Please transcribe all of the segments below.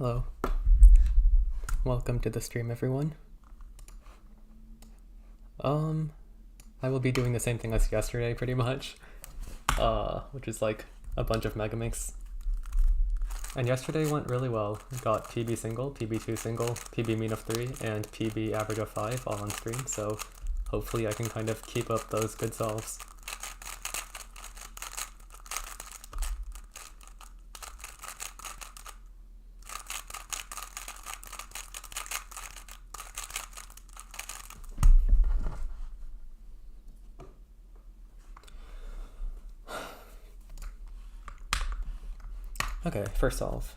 Hello. Welcome to the stream, everyone. I will be doing the same thing as yesterday, pretty much, which is like a bunch of Megaminx. And yesterday went really well. Got PB single, PB2 single, PB mean of 3, and PB average of 5 all on stream, so hopefully I can kind of keep up those good solves. Okay, first solve.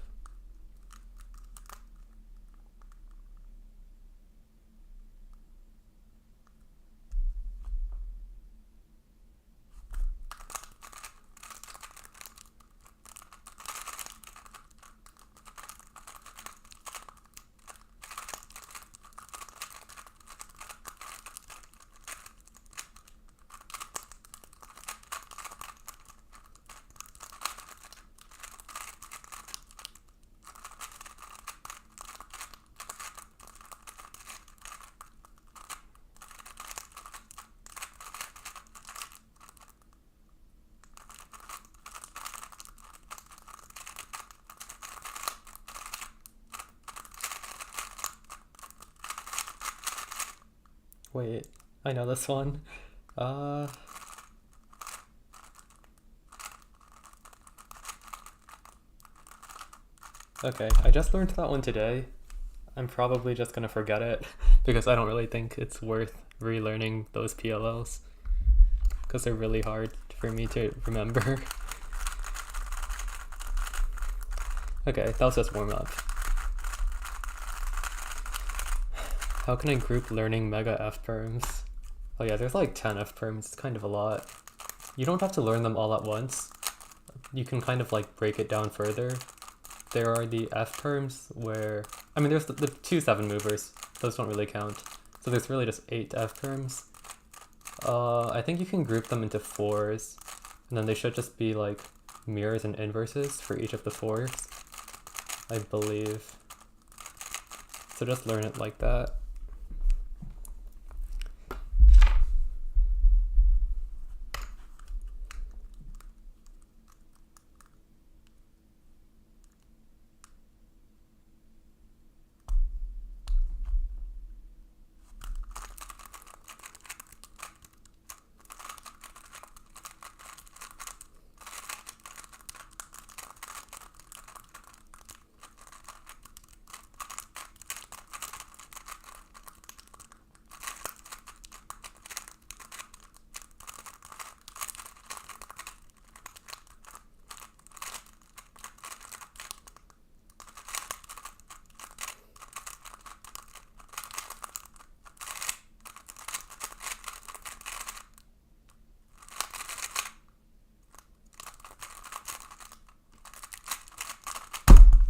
Wait, I know this one. Okay, I just learned that one today. I'm probably just gonna forget it because I don't really think it's worth relearning those PLLs because they're really hard for me to remember. Okay, that was just warm up. How can I group learning mega F perms? Oh yeah, there's like 10 F perms, it's kind of a lot. You don't have to learn them all at once. You can kind of like break it down further. There are the F perms where, I mean there's the 2 7 movers, those don't really count. So there's really just 8 F perms. I think you can group them into 4s, and then they should just be like mirrors and inverses for each of the 4s, I believe. So just learn it like that.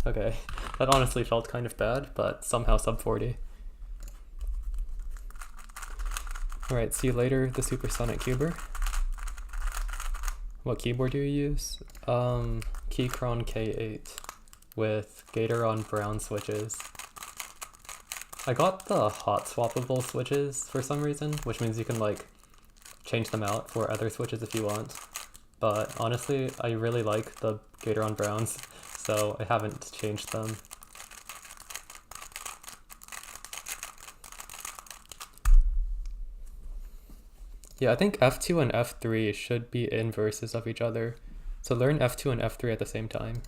Okay, that honestly felt kind of bad, but somehow sub 40. Alright, see you later, the Supersonic Cuber. What keyboard do you use? Keychron K8 with Gatoron brown switches. I got the hot swappable switches for some reason, which means you can like change them out for other switches if you want. But honestly, I really like the Gatoron browns, so I haven't changed them. Yeah, I think F2 and F3 should be inverses of each other. So learn F2 and F3 at the same time.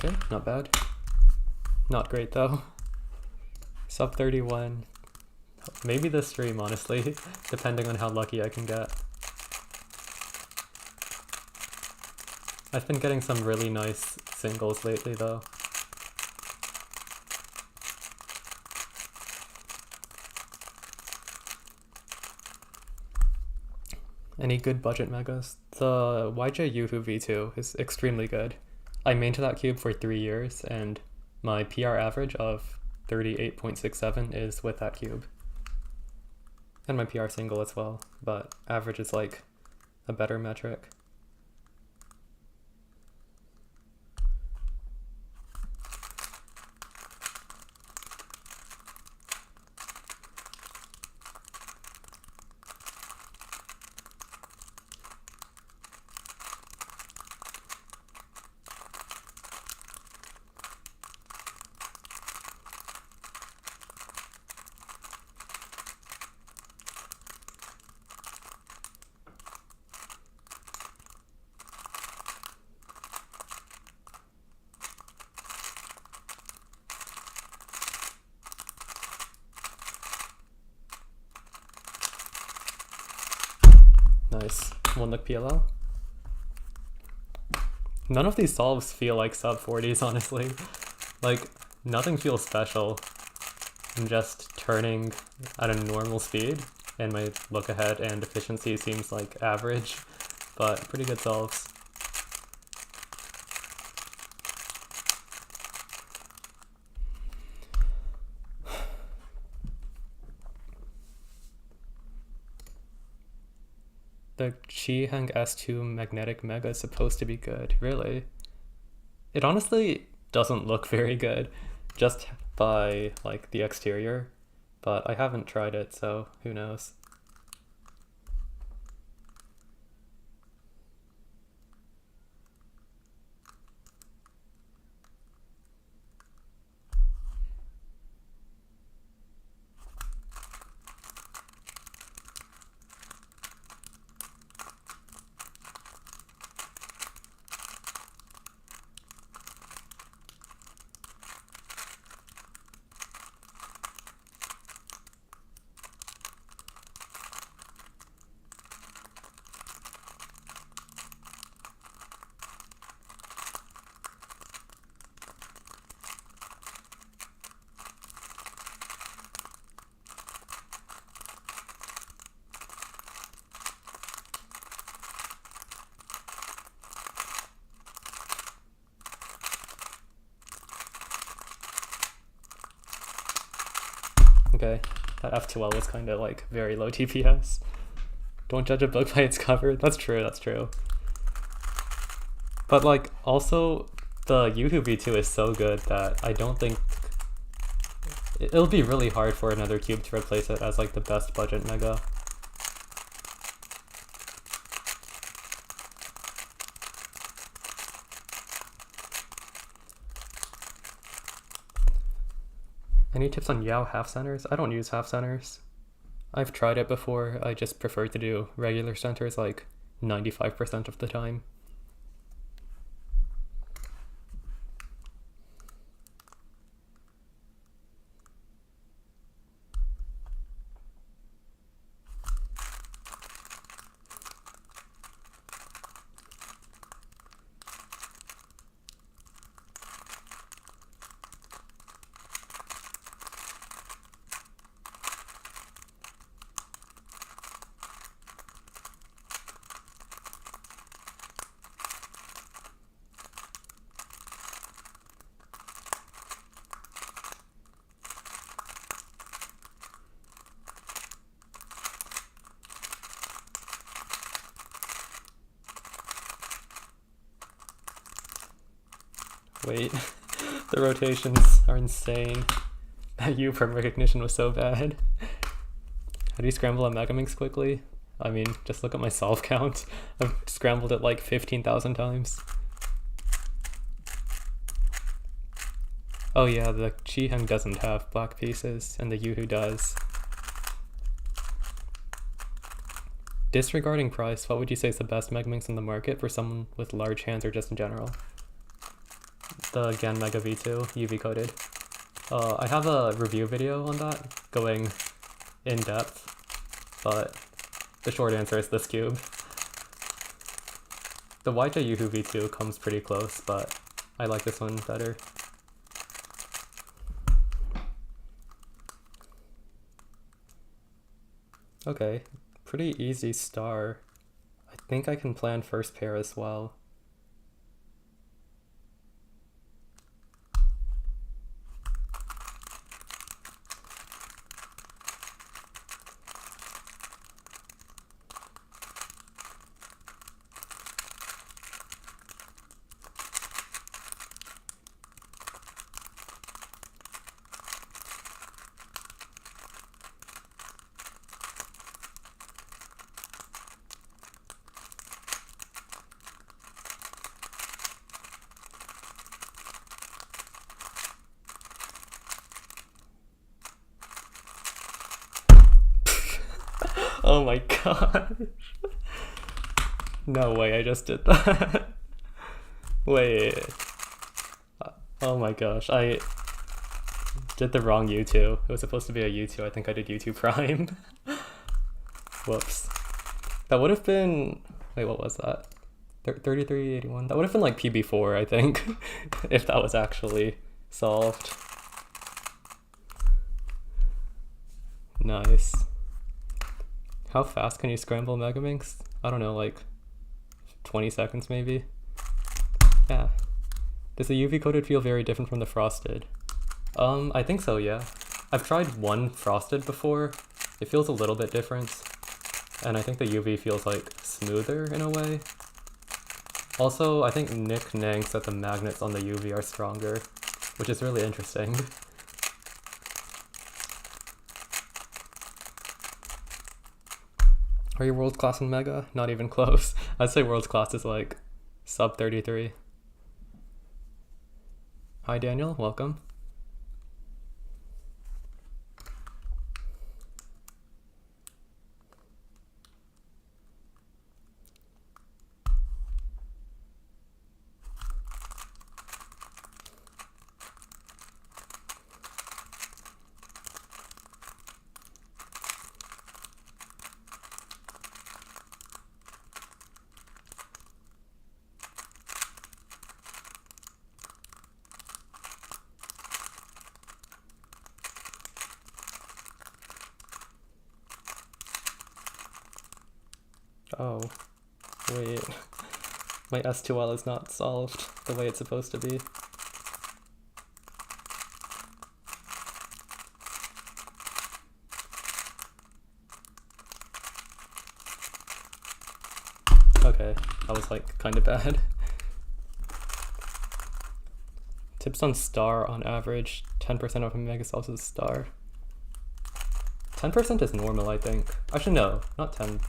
Okay, not bad. Not great though. Sub 31. Maybe this stream, honestly, depending on how lucky I can get. I've been getting some really nice singles lately though. Any good budget megas? The YJ Yoo-Hoo V2 is extremely good. I mained that cube for 3 years and my PR average of 38.67 is with that cube. And my PR single as well, but average is like a better metric. Nice. One look PLL. None of these solves feel like sub 40s, honestly. Like, nothing feels special. I'm just turning at a normal speed, and my look ahead and efficiency seems like average, but pretty good solves. The Qiheng S2 Magnetic Mega is supposed to be good, really. It honestly doesn't look very good, just by like the exterior, but I haven't tried it, so who knows. Okay, that F2L was kind of like very low TPS. Don't judge a book by its cover. That's true, that's true. But like, also, the Yoo-Hoo V2 is so good that I don't think... It'll be really hard for another cube to replace it as like the best budget mega. Any tips on Yao half centers? I don't use half centers. I've tried it before, I just prefer to do regular centers like 95% of the time. Wait, the rotations are insane. That U perm recognition was so bad. How do you scramble a Megaminx quickly? I mean, just look at my solve count. I've scrambled it like 15,000 times. Oh yeah, the Qiheng doesn't have black pieces, and the Yoo-Hoo does. Disregarding price, what would you say is the best Megaminx in the market for someone with large hands or just in general? the GAN Mega V2 UV coated. I have a review video on that going in depth, but the short answer is this cube. The YJUHU V2 comes pretty close, but I like this one better. Okay, pretty easy star. I think I can plan first pair as well. Oh my gosh. No way, I just did that. Wait. Oh my gosh, I did the wrong U2. It was supposed to be a U2. I think I did U2 prime. Whoops. That would have been... Wait, what was that? 3381? That would have been like PB4, I think, if that was actually solved. Nice. How fast can you scramble Megaminx? I don't know, like 20 seconds maybe? Yeah. Does the UV coated feel very different from the frosted? I think so, yeah. I've tried one frosted before. It feels a little bit different. And I think the UV feels like smoother in a way. Also, I think Nick Nang said the magnets on the UV are stronger, which is really interesting. Are you world class in Mega? Not even close. I'd say world class is like sub 33. Hi Daniel, welcome. Oh, wait. My S2L is not solved the way it's supposed to be. Okay, that was like kind of bad. Tips on star on average, 10% of a mega solves is star. 10% is normal, I think. Actually, no, not 10.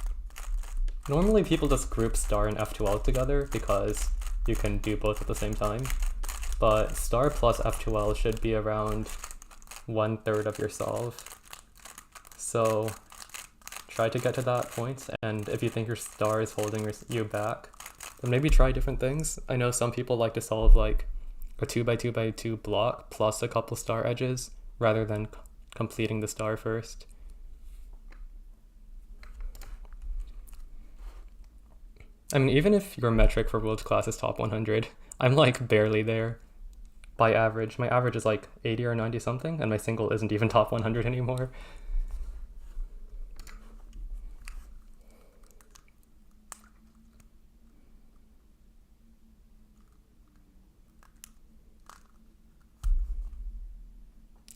Normally people just group star and F2L together because you can do both at the same time. But star plus F2L should be around 1/3 of your solve. So try to get to that point, and if you think your star is holding you back, then maybe try different things. I know some people like to solve like a 2x2x2 block plus a couple star edges rather than completing the star first. I mean, even if your metric for world class is top 100, I'm like barely there by average. My average is like 80 or 90 something, and my single isn't even top 100 anymore.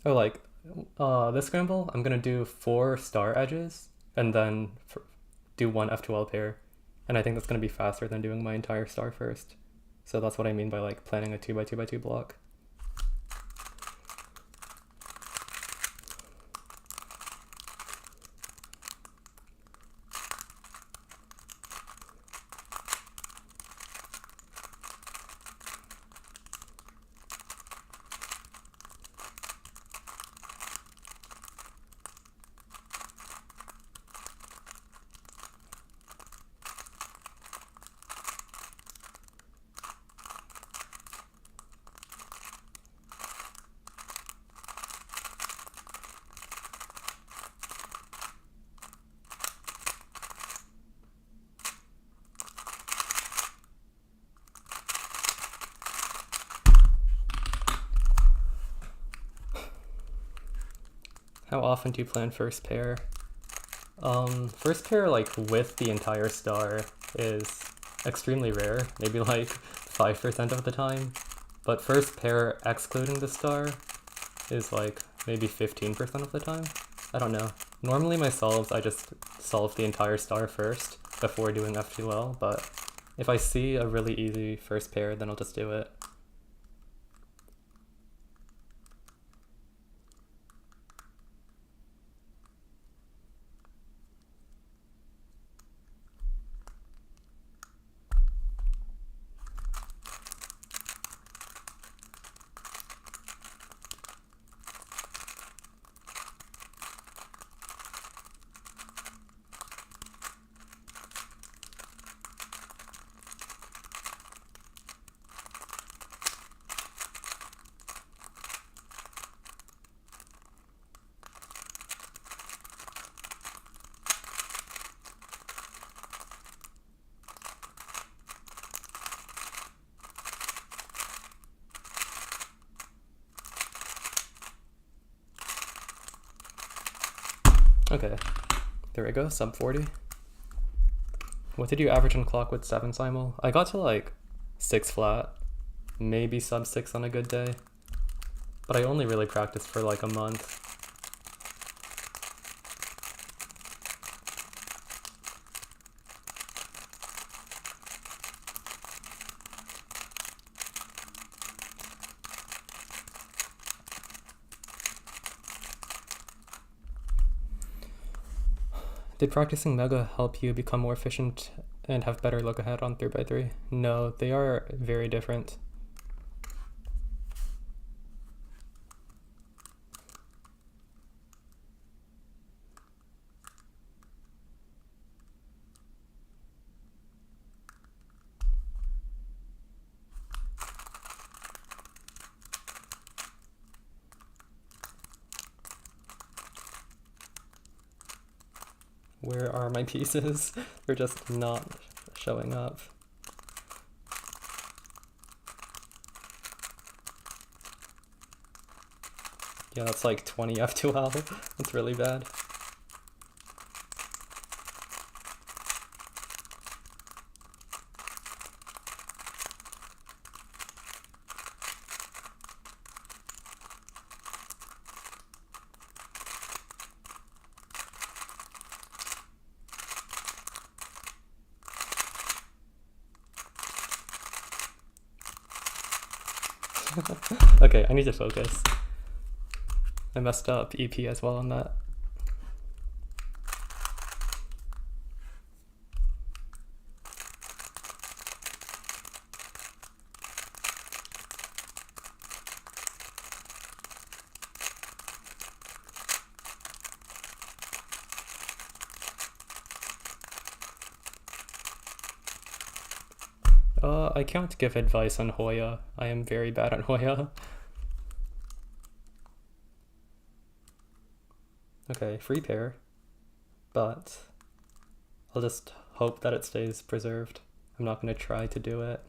Oh, like, this scramble, I'm gonna do 4 star edges, and then do 1 F2L pair. And I think that's going to be faster than doing my entire star first. So that's what I mean by like planning a 2x2x2 block. How often do you plan first pair? First pair like with the entire star is extremely rare, maybe like 5% of the time. But first pair excluding the star is like maybe 15% of the time. I don't know. Normally my solves, I just solve the entire star first before doing FQL, but if I see a really easy first pair, then I'll just do it. Okay, there we go, sub 40. What did you average on clock with 7 simul? I got to like 6 flat, maybe sub 6 on a good day, but I only really practiced for like a month. Did practicing Mega help you become more efficient and have better look ahead on 3x3? No, they are very different. Where are my pieces? They're just not showing up. Yeah, that's like 20 F2L. That's really bad. Okay, I need to focus. I messed up EP as well on that. I can't give advice on Hoya. I am very bad at Hoya. Okay, free pair, but I'll just hope that it stays preserved. I'm not going to try to do it.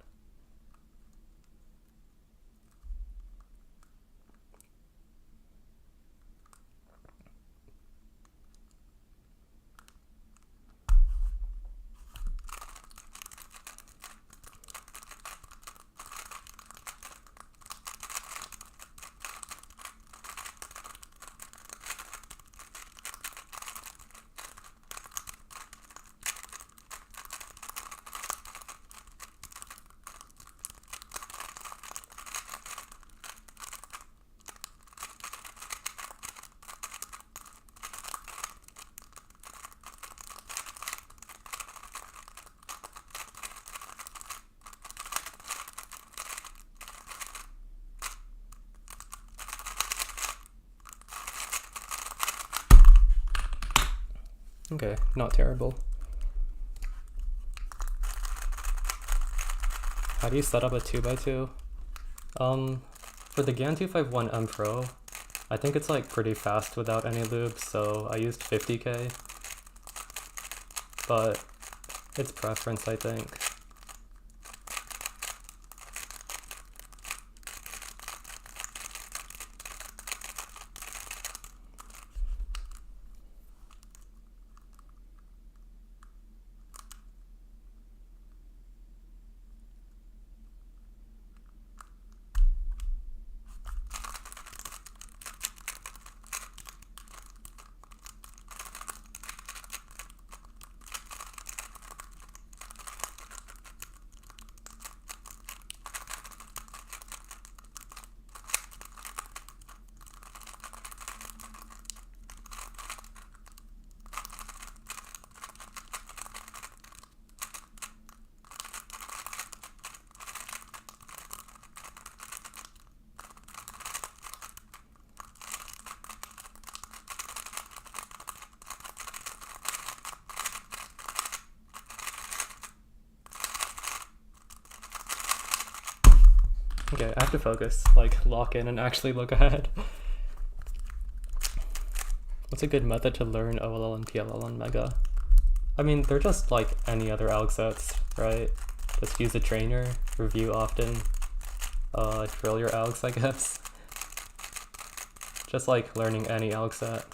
Okay, not terrible. How do you set up a 2x2? For the GAN 251 M Pro, I think it's like pretty fast without any loops, so I used 50K. But it's preference, I think. Okay, I have to focus, like lock in and actually look ahead. What's a good method to learn OLL and PLL on Mega? I mean, they're just like any other alg sets, right? Just use a trainer, review often, drill your algs, I guess. Just like learning any alg set.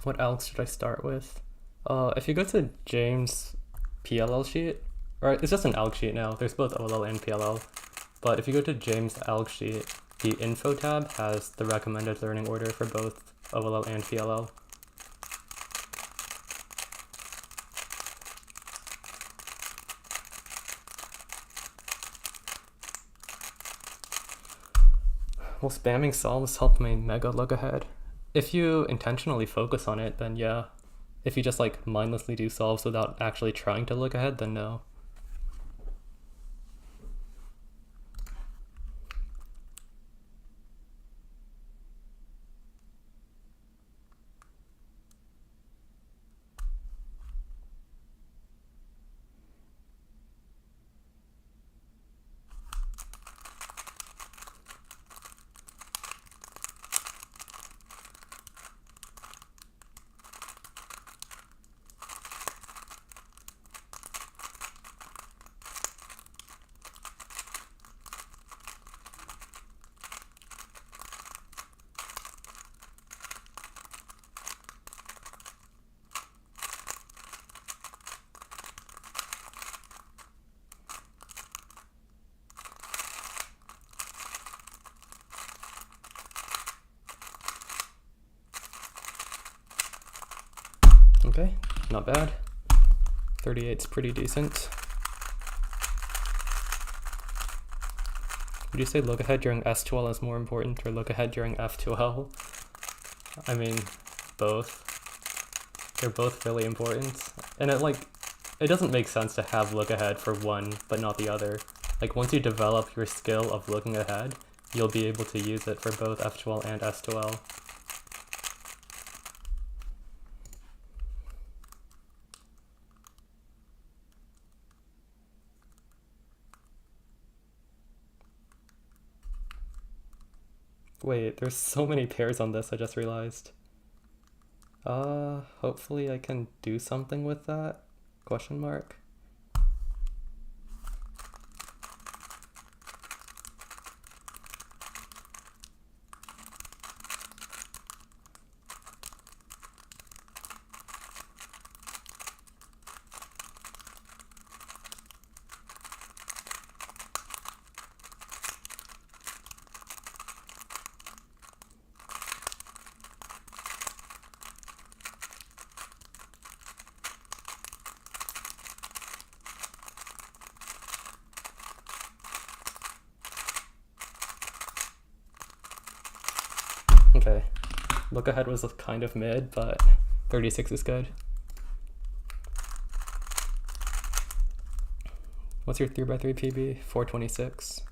What algs should I start with? If you go to James' PLL sheet, or it's just an alg sheet now, there's both OLL and PLL, but if you go to James' alg sheet, the info tab has the recommended learning order for both OLL and PLL. Will spamming solves help my Mega look ahead? If you intentionally focus on it, then yeah. If you just like mindlessly do solves without actually trying to look ahead, then no. Okay, not bad. 38's pretty decent. Would you say look ahead during S2L is more important or look ahead during F2L? I mean, both. They're both really important. And it doesn't make sense to have look ahead for one but not the other. Like once you develop your skill of looking ahead, you'll be able to use it for both F2L and S2L. Wait, there's so many pairs on this, I just realized. Hopefully I can do something with that? Question mark. Okay, look ahead was kind of mid, but 36 is good. What's your 3x3 PB? 426.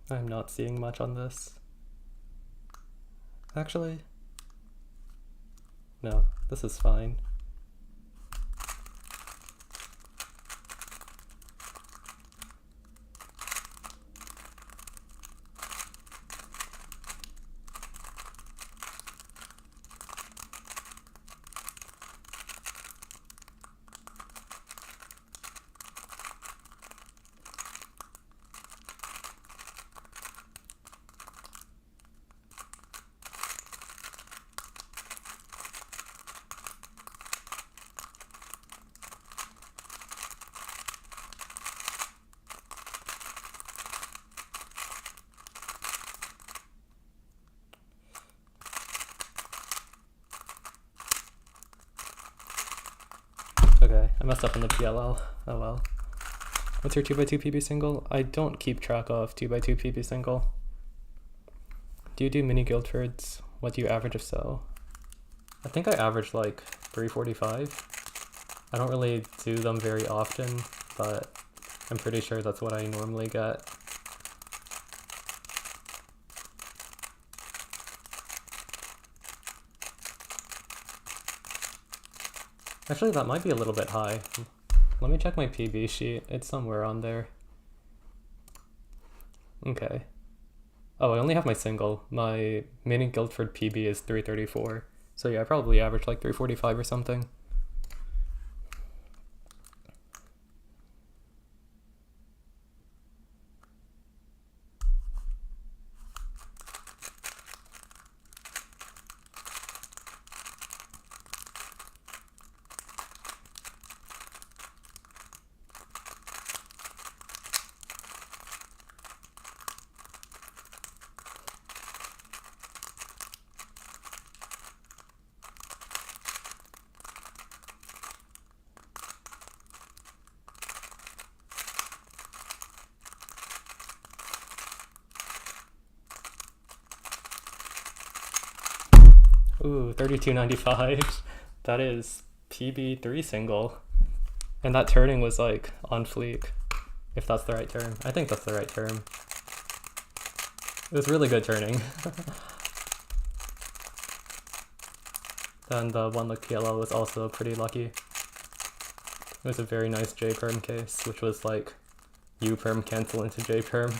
I'm not seeing much on this. Actually, no, this is fine. Okay, I messed up in the PLL. Oh well. What's your 2x2 PB single? I don't keep track of 2x2 PB single. Do you do mini Guildfords? What do you average if so? I think I average like 345. I don't really do them very often, but I'm pretty sure that's what I normally get. Actually, that might be a little bit high. Let me check my PB sheet. It's somewhere on there. Okay. Oh, I only have my single. My mini Guildford PB is 334. So yeah, I probably average like 345 or something. Ooh, 3295. That is PB3 single. And that turning was like on fleek, if that's the right term. I think that's the right term. It was really good turning. And the one look PLL was also pretty lucky. It was a very nice J perm case, which was like U perm cancel into J perm.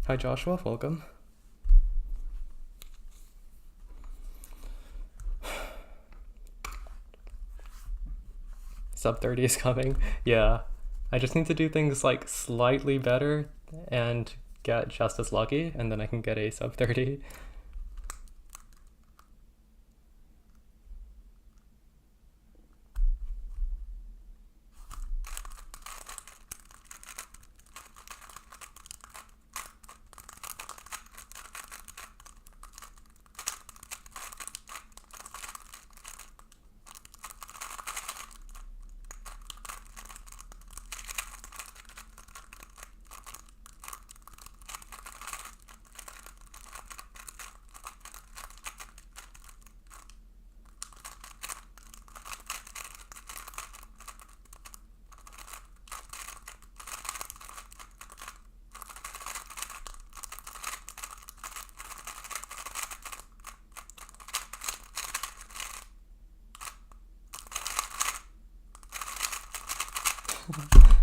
Hi Joshua, welcome. Sub 30 is coming. Yeah, I just need to do things like slightly better and get just as lucky, and then I can get a sub 30.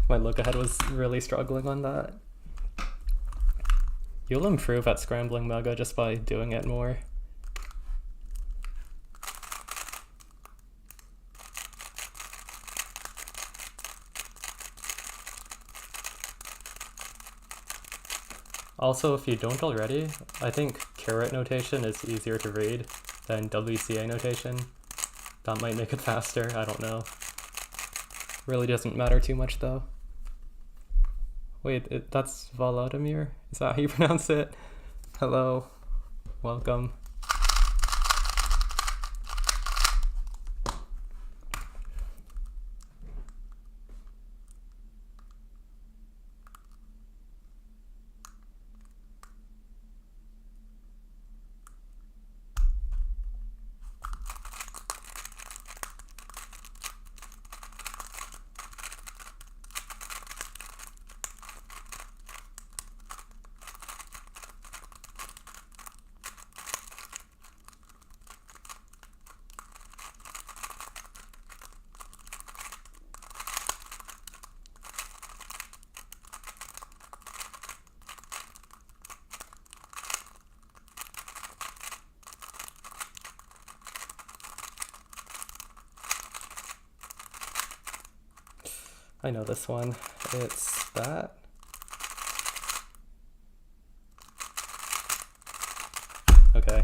My look ahead was really struggling on that. You'll improve at scrambling Mega just by doing it more. Also, if you don't already, I think caret notation is easier to read than WCA notation. That might make it faster, I don't know. Really doesn't matter too much though. Wait, that's Volodymyr? Is that how you pronounce it? Hello, welcome. I know this one. It's that. Okay.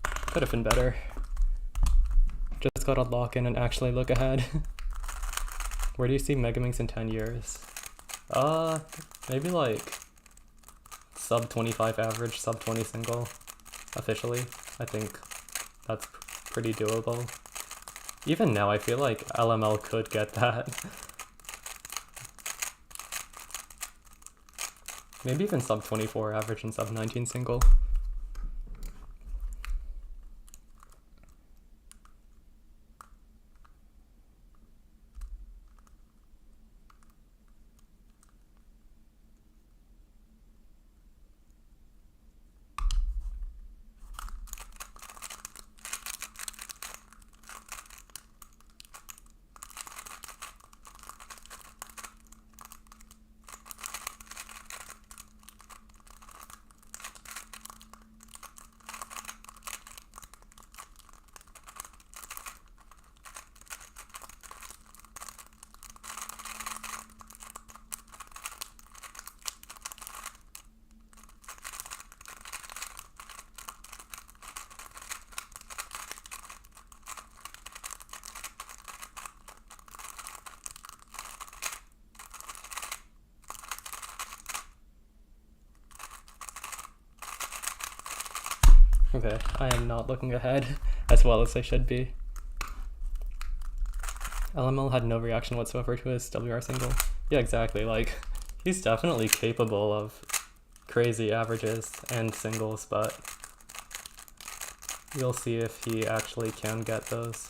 Could have been better. Just gotta lock in and actually look ahead. Where do you see Megaminx in 10 years? Maybe like sub 25 average, sub 20 single, officially. I think that's pretty doable. Even now, I feel like LML could get that. Maybe even sub 24 average and sub 19 single. Okay, I am not looking ahead as well as I should be. LML had no reaction whatsoever to his WR single. Yeah, exactly, like, he's definitely capable of crazy averages and singles, but you'll see if he actually can get those.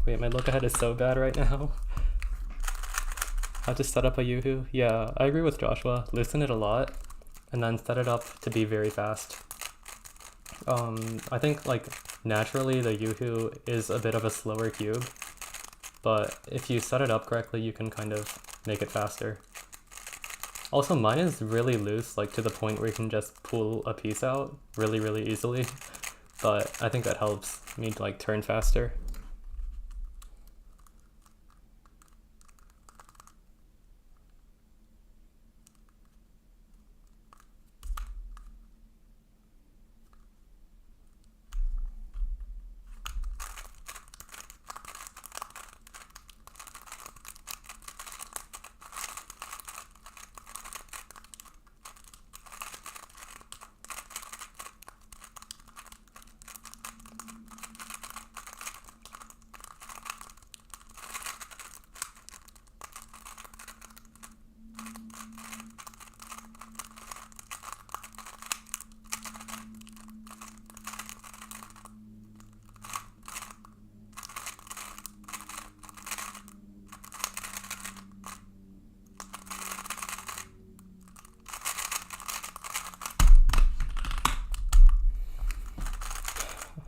Wait, my look ahead is so bad right now. How to set up a Yoo-hoo? Yeah, I agree with Joshua. Loosen it a lot, and then set it up to be very fast. I think like naturally the Yoo-hoo is a bit of a slower cube, but if you set it up correctly, you can kind of make it faster. Also, mine is really loose, like to the point where you can just pull a piece out really, really easily, but I think that helps me to like turn faster.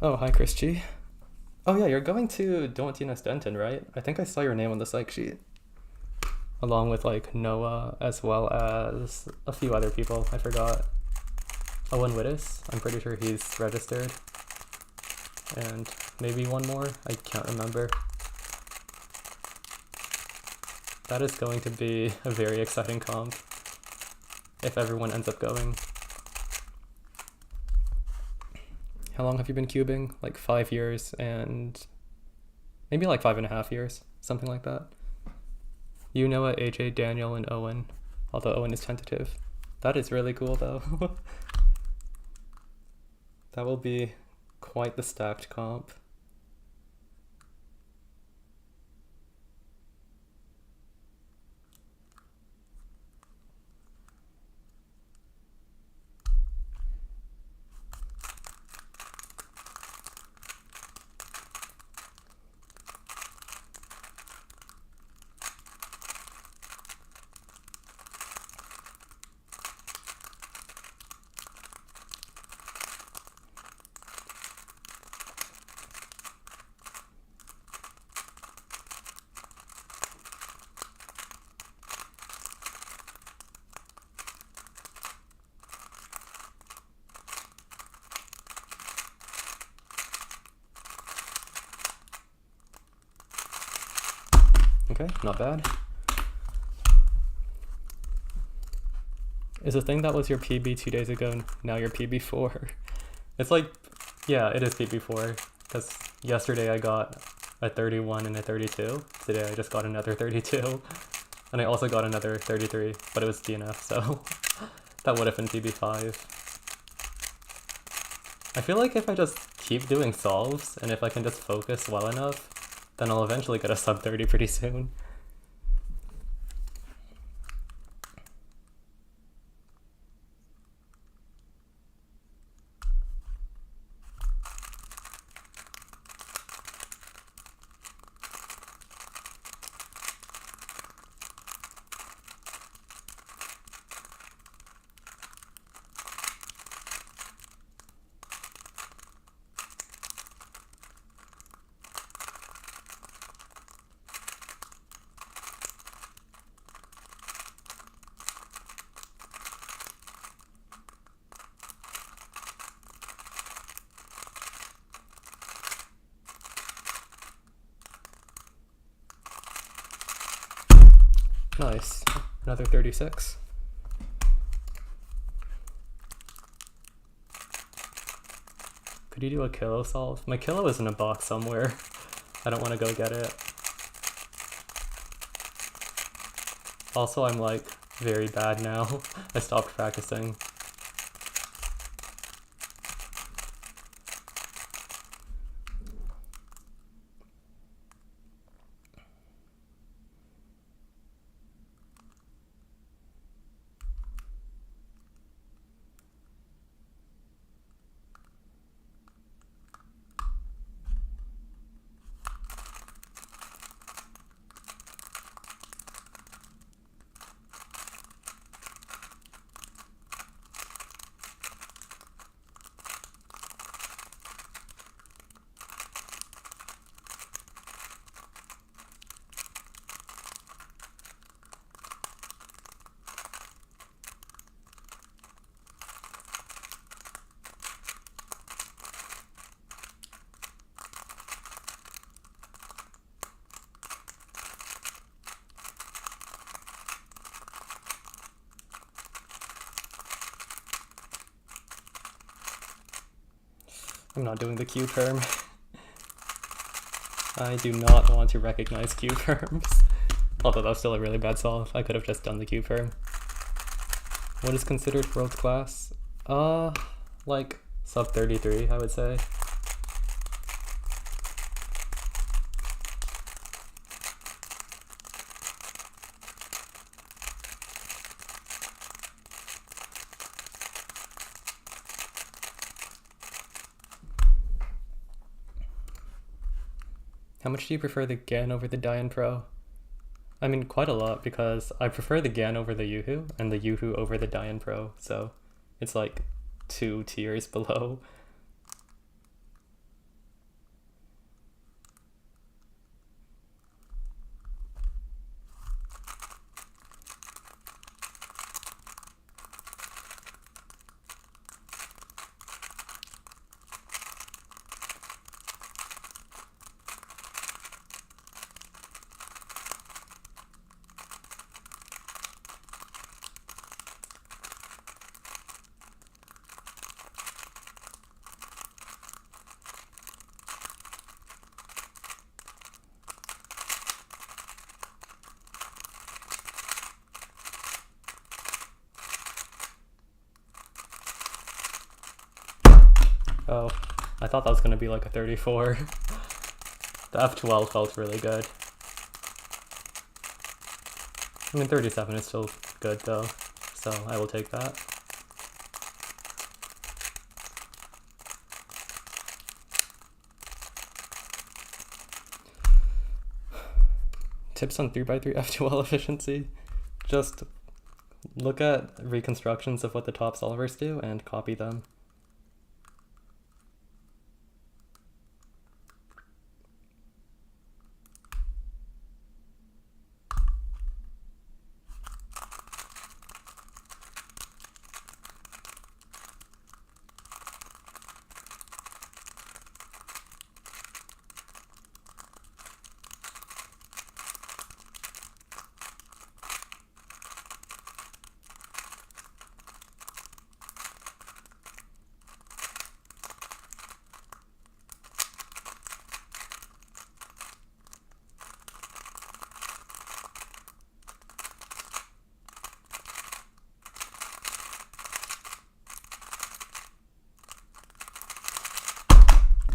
Oh, hi, Chris G. Oh yeah, you're going to Don't Tina Stenton, right? I think I saw your name on the psych sheet. Along with like Noah, as well as a few other people, I forgot. Owen Wittes, I'm pretty sure he's registered. And maybe one more, I can't remember. That is going to be a very exciting comp if everyone ends up going. How long have you been cubing? Like 5 years and Maybe like 5.5 years, something like that. You, Noah, AJ, Daniel, and Owen. Although Owen is tentative. That is really cool though. That will be quite the stacked comp. Okay, not bad. Is the thing that was your PB 2 days ago now your PB4? It's like, yeah, it is PB4, because yesterday I got a 31 and a 32. Today I just got another 32. And I also got another 33, but it was DNF, so that would have been PB5. I feel like if I just keep doing solves, and if I can just focus well enough, then I'll eventually get a sub 30 pretty soon. Nice. Another 36. Could you do a kilo solve? My kilo is in a box somewhere. I don't want to go get it. Also, I'm like very bad now. I stopped practicing. I'm not doing the Q perm. I do not want to recognize Q perms. Although that was still a really bad solve. I could have just done the Q perm. What is considered world class? Like sub 33, I would say. How much do you prefer the GAN over the Dian Pro? I mean, quite a lot, because I prefer the GAN over the Yoo-Hoo and the Yoo-Hoo over the Dian Pro, so it's like 2 tiers below. Oh, I thought that was gonna be like a 34. The F12 felt really good. I mean, 37 is still good though, so I will take that. Tips on 3x3 F2L efficiency? Just look at reconstructions of what the top solvers do and copy them.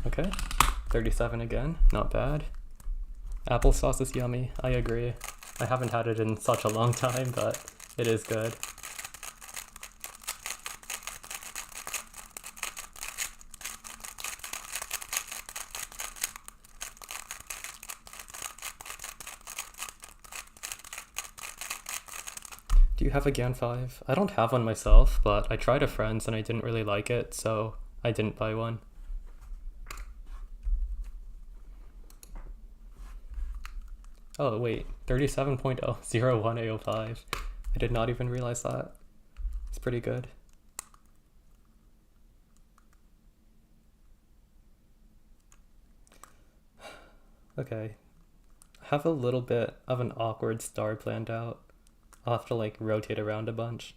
Okay, 37 again, not bad. Applesauce is yummy, I agree. I haven't had it in such a long time, but it is good. Do you have a GAN 5? I don't have one myself, but I tried a friend's and I didn't really like it, so I didn't buy one. Oh wait, 37.01 AO5. I did not even realize that. It's pretty good. Okay, I have a little bit of an awkward star planned out. I'll have to like rotate around a bunch.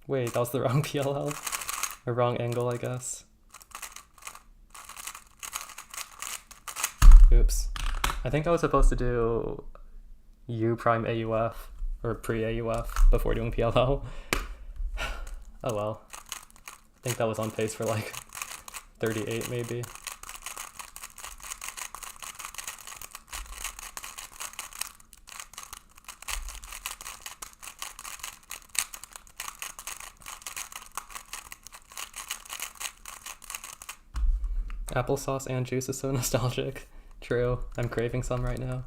Wait, that was the wrong PLL? Or wrong angle, I guess. Oops. I think I was supposed to do U prime AUF, or pre-AUF, before doing PLL. Oh well. I think that was on pace for like 38 maybe. Applesauce and juice is so nostalgic. True, I'm craving some right now.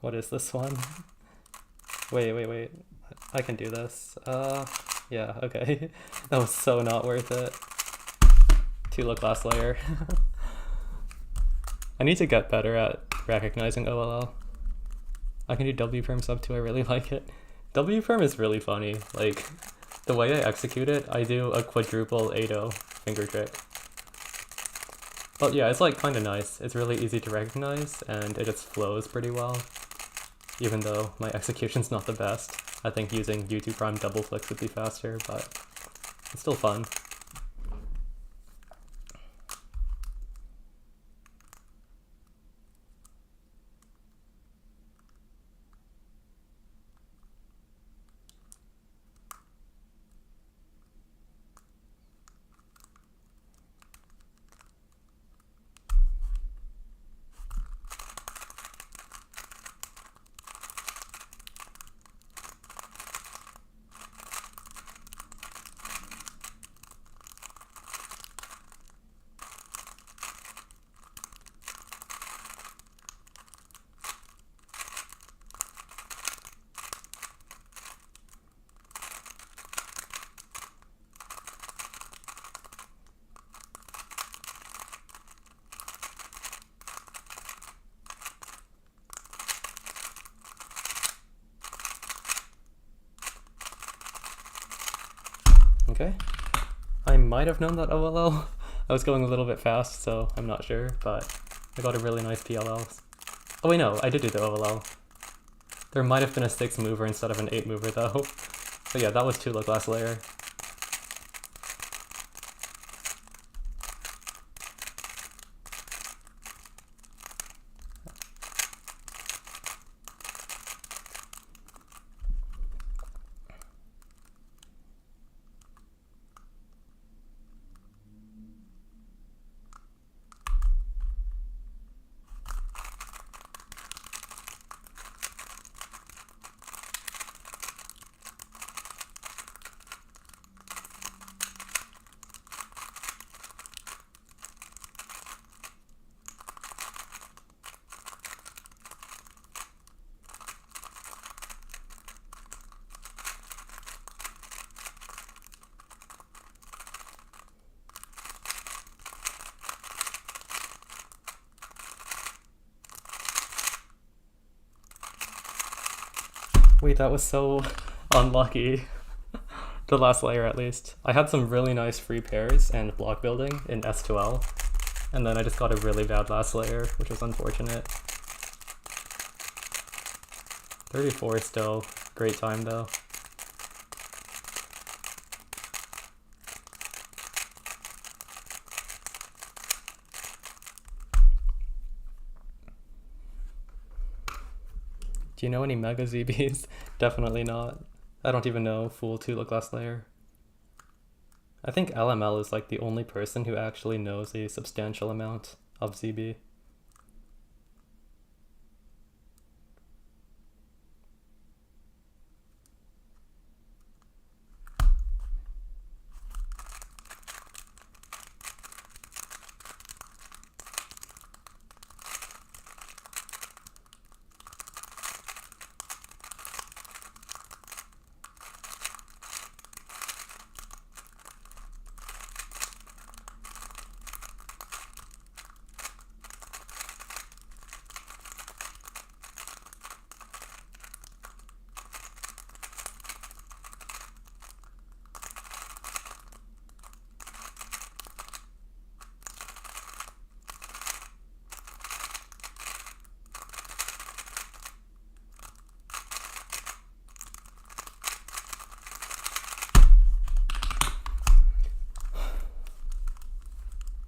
What is this one? Wait. I can do this. Yeah, okay. That was so not worth it. Tula class layer. I need to get better at recognizing OLL. I can do W perm sub too, I really like it. W perm is really funny. Like, the way I execute it, I do a quadruple 8-0 finger trick. But yeah, it's like kind of nice. It's really easy to recognize and it just flows pretty well. Even though my execution's not the best. I think using U2 prime double flicks would be faster, but it's still fun. Okay. I might have known that OLL. I was going a little bit fast, so I'm not sure, but I got a really nice PLL. Oh wait, no, I did do the OLL. There might have been a 6 mover instead of an 8 mover though. But yeah, that was 2 look last layer. Wait, that was so unlucky. The last layer at least. I had some really nice free pairs and block building in S2L, and then I just got a really bad last layer, which was unfortunate. 34 is still great time though. Do you know any Mega ZBs? Definitely not. I don't even know full 2 look last layer. I think LML is like the only person who actually knows a substantial amount of ZB.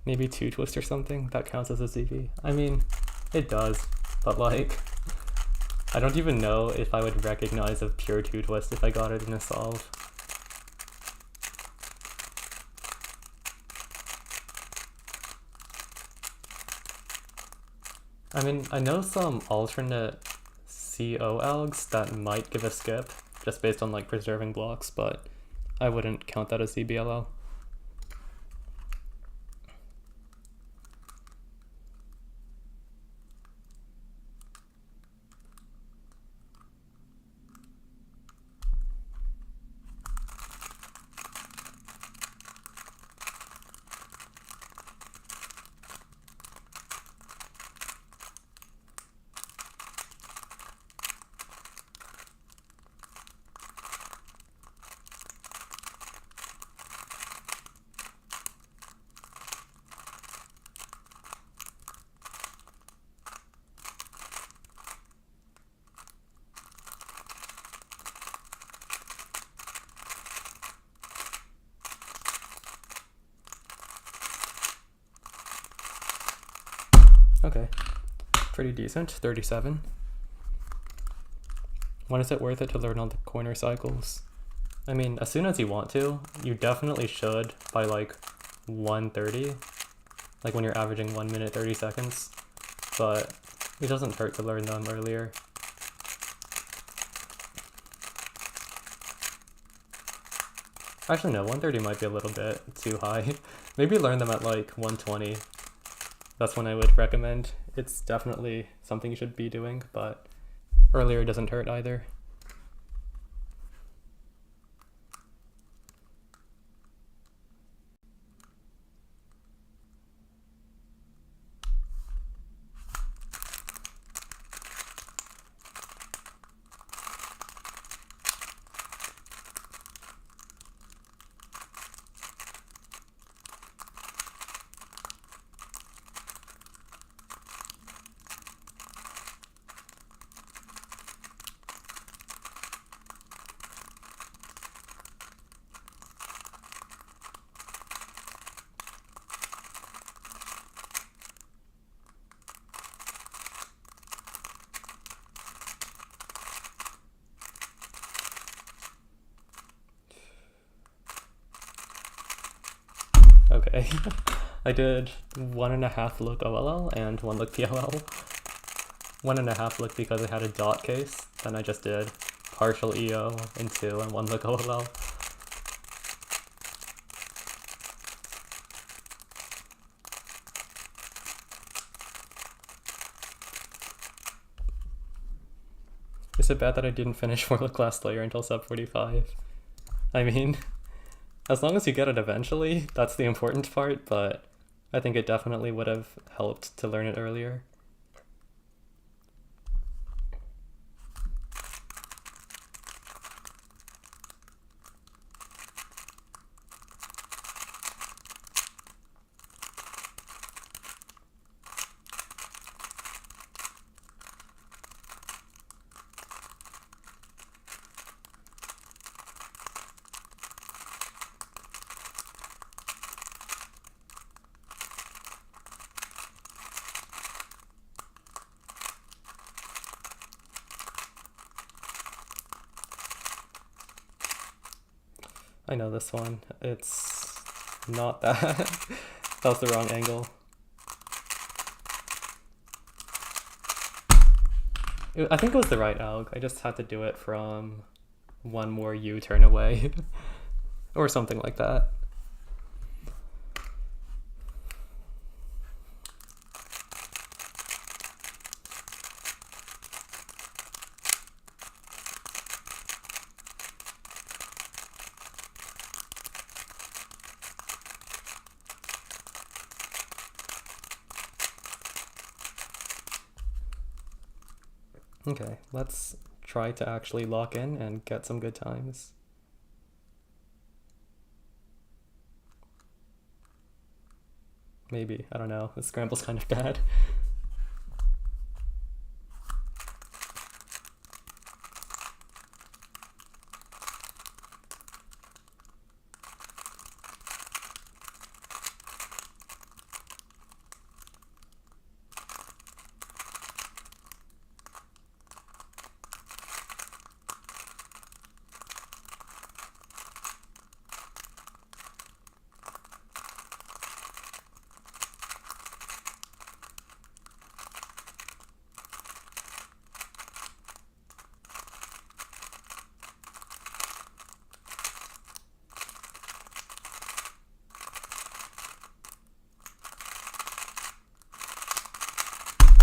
Maybe 2 twist or something, that counts as a ZB. I mean, it does, but like, I don't even know if I would recognize a pure 2 twist if I got it in a solve. I mean, I know some alternate CO algs that might give a skip, just based on like preserving blocks, but I wouldn't count that as ZBLL. Okay, pretty decent, 37. When is it worth it to learn all the corner cycles? I mean, as soon as you want to, you definitely should by like 1:30, like when you're averaging 1 minute 30 seconds, but it doesn't hurt to learn them earlier. Actually no, 1:30 might be a little bit too high. Maybe learn them at like 1:20. That's when I would recommend. It's definitely something you should be doing, but earlier doesn't hurt either. Okay. I did 1.5 look OLL and 1 look PLL. 1.5 look because I had a dot case, then I just did partial EO in 2 and 1 look OLL. Is it bad that I didn't finish 4 look last layer until sub 45? I mean, as long as you get it eventually, that's the important part, but I think it definitely would have helped to learn it earlier. I know this one. It's not that. That was the wrong angle. I think it was the right alg. I just had to do it from one more U-turn away. Or something like that. Okay, let's try to actually lock in and get some good times. Maybe, I don't know, the scramble's kind of bad.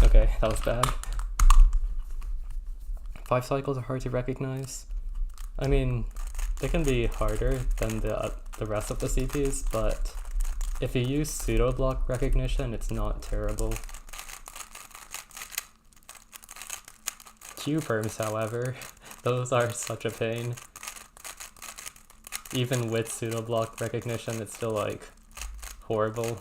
Okay, that was bad. 5 cycles are hard to recognize. I mean, they can be harder than the rest of the CPs, but if you use pseudo block recognition, it's not terrible. Q perms, however, those are such a pain. Even with pseudo block recognition, it's still like horrible.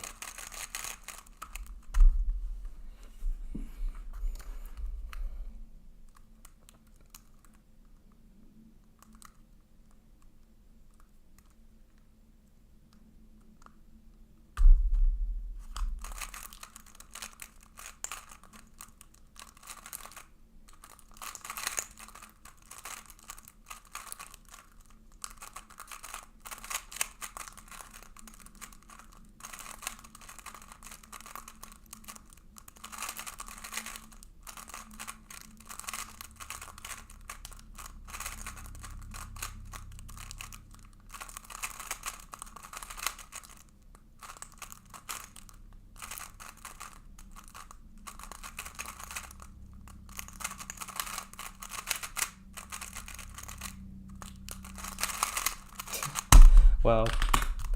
Wow,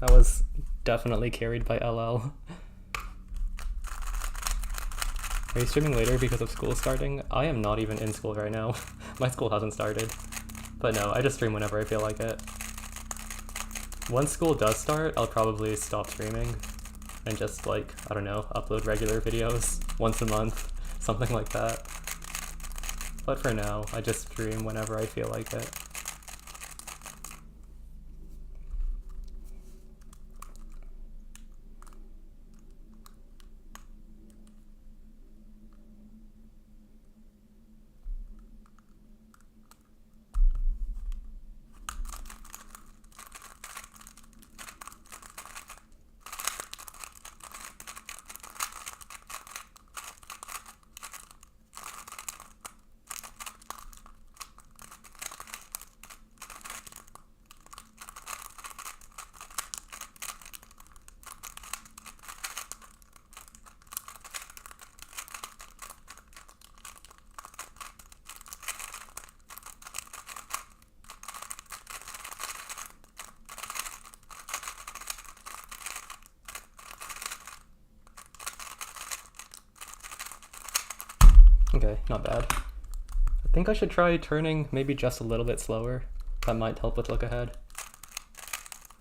that was definitely carried by LL. Are you streaming later because of school starting? I am not even in school right now. My school hasn't started. But no, I just stream whenever I feel like it. Once school does start, I'll probably stop streaming and just, like, I don't know, upload regular videos once a month, something like that. But for now, I just stream whenever I feel like it. Okay, not bad. I think I should try turning maybe just a little bit slower. That might help with look ahead.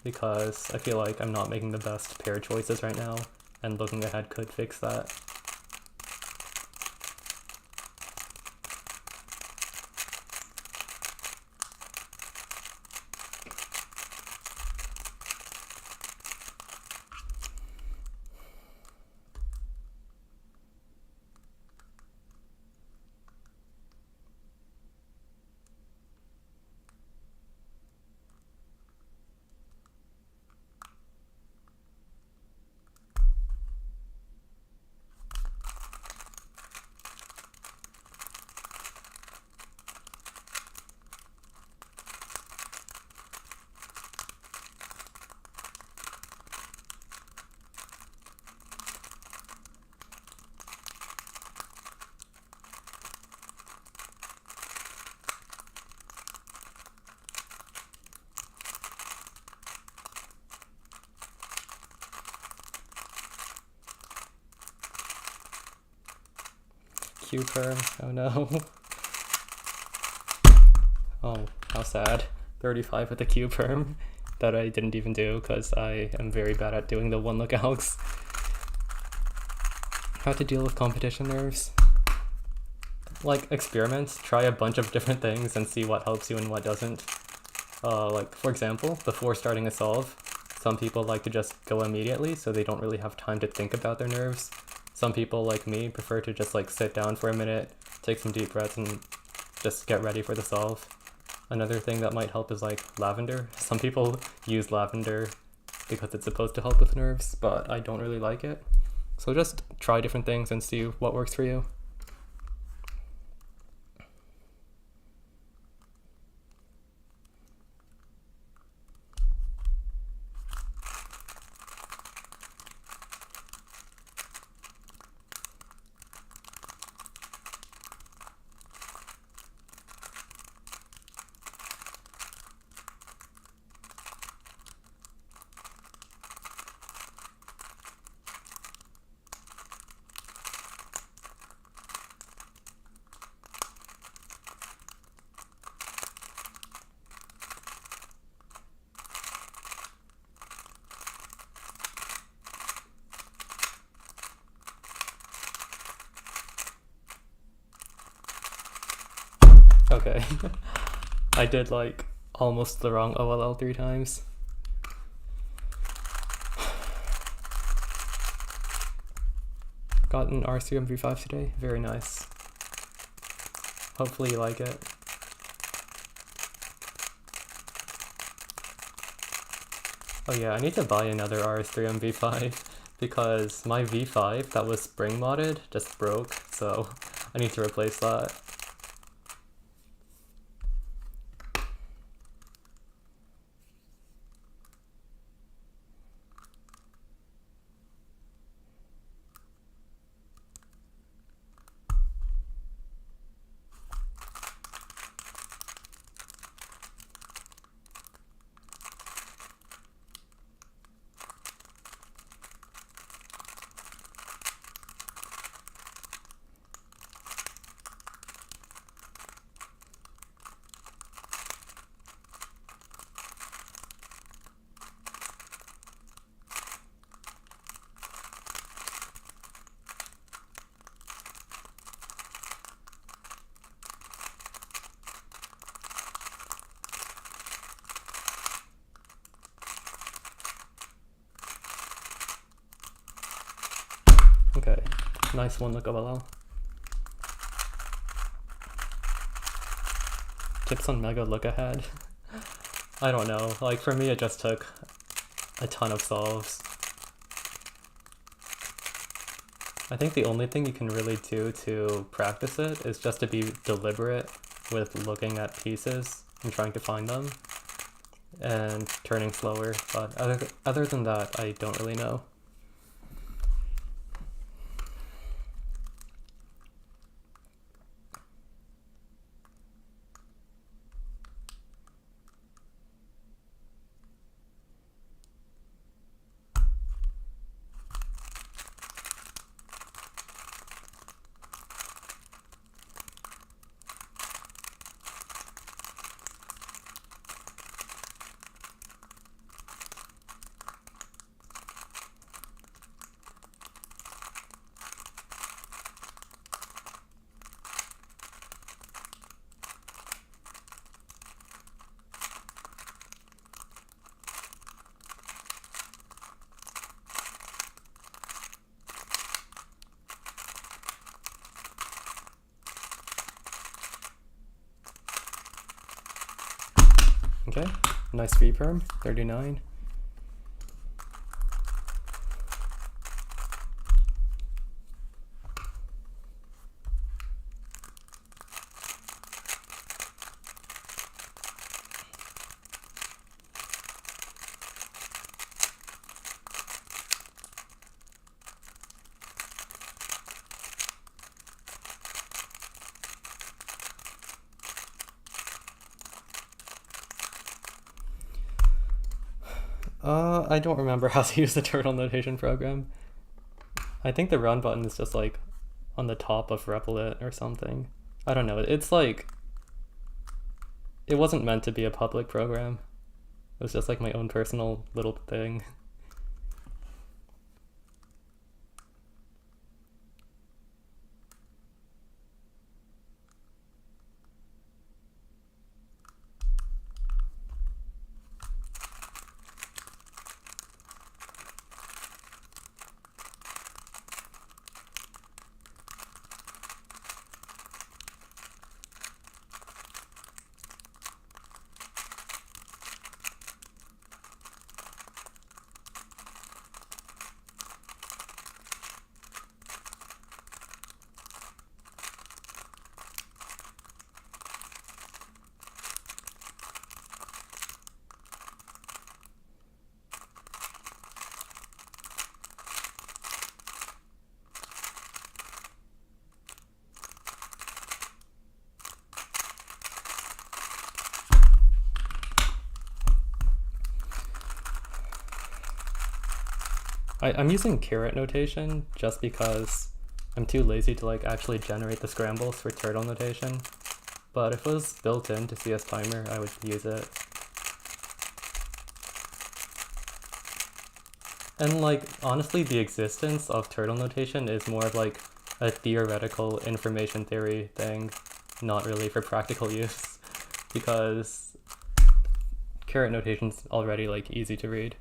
Because I feel like I'm not making the best pair choices right now, and looking ahead could fix that. Q perm, oh no. Oh, how sad. 35 with a Q perm that I didn't even do because I am very bad at doing the one look algs. How to deal with competition nerves. Like, experiment, try a bunch of different things and see what helps you and what doesn't. Like, for example, before starting a solve, some people like to just go immediately so they don't really have time to think about their nerves. Some people, like me, prefer to just like sit down for a minute, take some deep breaths, and just get ready for the solve. Another thing that might help is like lavender. Some people use lavender because it's supposed to help with nerves, but I don't really like it. So just try different things and see what works for you. Okay. I did like almost the wrong OLL 3 times. Got an R3 MV5 today. Very nice. Hopefully you like it. Oh yeah, I need to buy another RS3 MV5 because my V5 that was spring modded just broke, so I need to replace that. Okay, nice one look OLL. Tips on Mega look ahead. I don't know, like for me it just took a ton of solves. I think the only thing you can really do to practice it is just to be deliberate with looking at pieces and trying to find them and turning slower, but other than that I don't really know. Okay, nice V perm, 39. I don't remember how to use the turtle notation program. I think the run button is just like on the top of Replit or something. I don't know. It's like, it wasn't meant to be a public program. It was just like my own personal little thing. I'm using caret notation just because I'm too lazy to like actually generate the scrambles for turtle notation. But if it was built into CS Timer, I would use it. And like, honestly, the existence of turtle notation is more of like a theoretical information theory thing, not really for practical use, because caret notation's already like easy to read.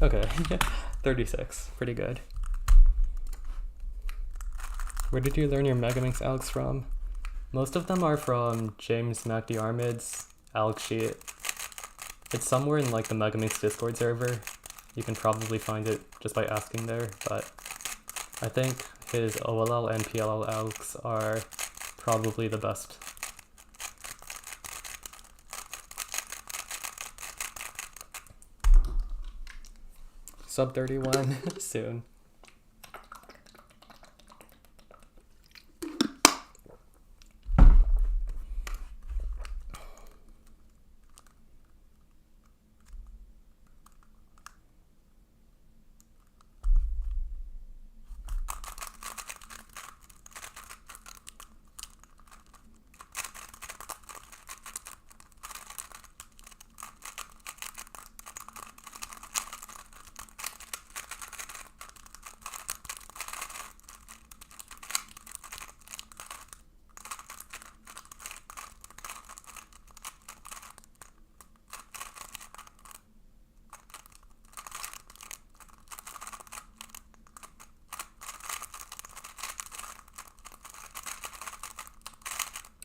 Okay, 36, pretty good. Where did you learn your Megaminx algs from? Most of them are from James MacDiarmid's alg sheet. It's somewhere in like the Megaminx Discord server. You can probably find it just by asking there, but I think his OLL and PLL algs are probably the best. Sub 31 soon.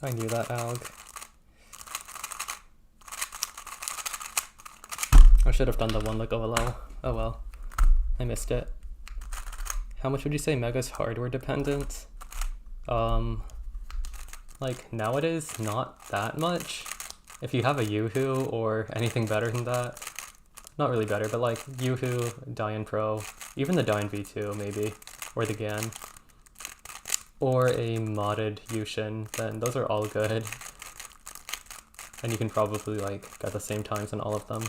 I knew that alg. I should have done the one like OLL. Oh well. I missed it. How much would you say Mega's hardware dependent? Like nowadays, not that much. If you have a Yoo-Hoo or anything better than that, not really better, but like Yoo-Hoo, Dian Pro, even the Dian V2 maybe, or the GAN, or a modded Yushin, then those are all good. and you can probably like get the same times in all of them.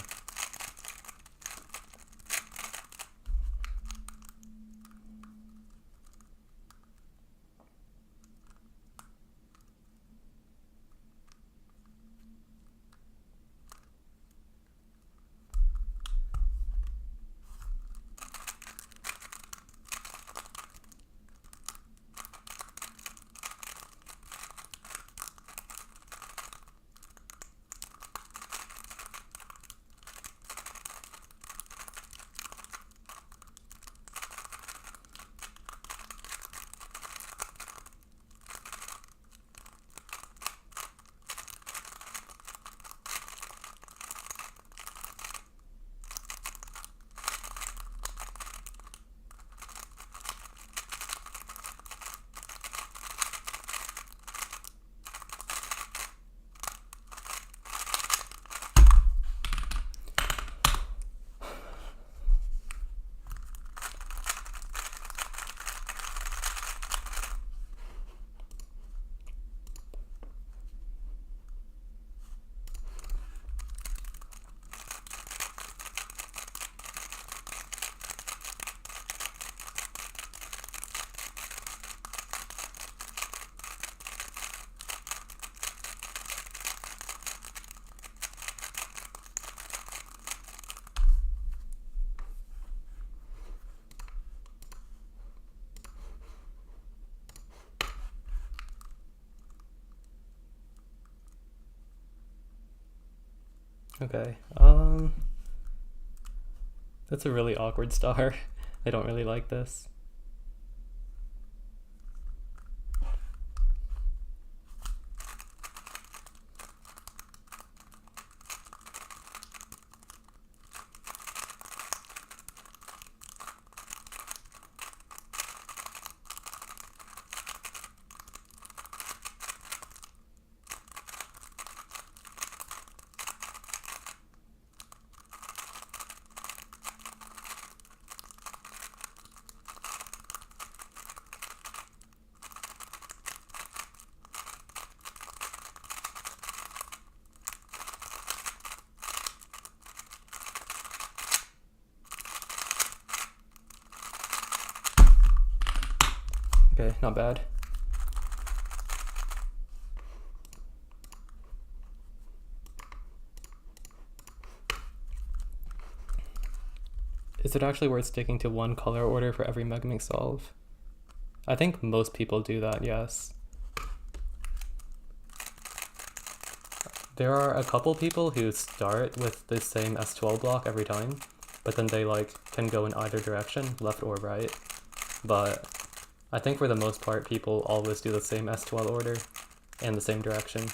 Okay, that's a really awkward star. I don't really like this. Okay, not bad. Is it actually worth sticking to one color order for every Megaminx solve? I think most people do that, yes. There are a couple people who start with the same S12 block every time, but then they like can go in either direction, left or right. But I think for the most part, people always do the same S12 order and the same direction.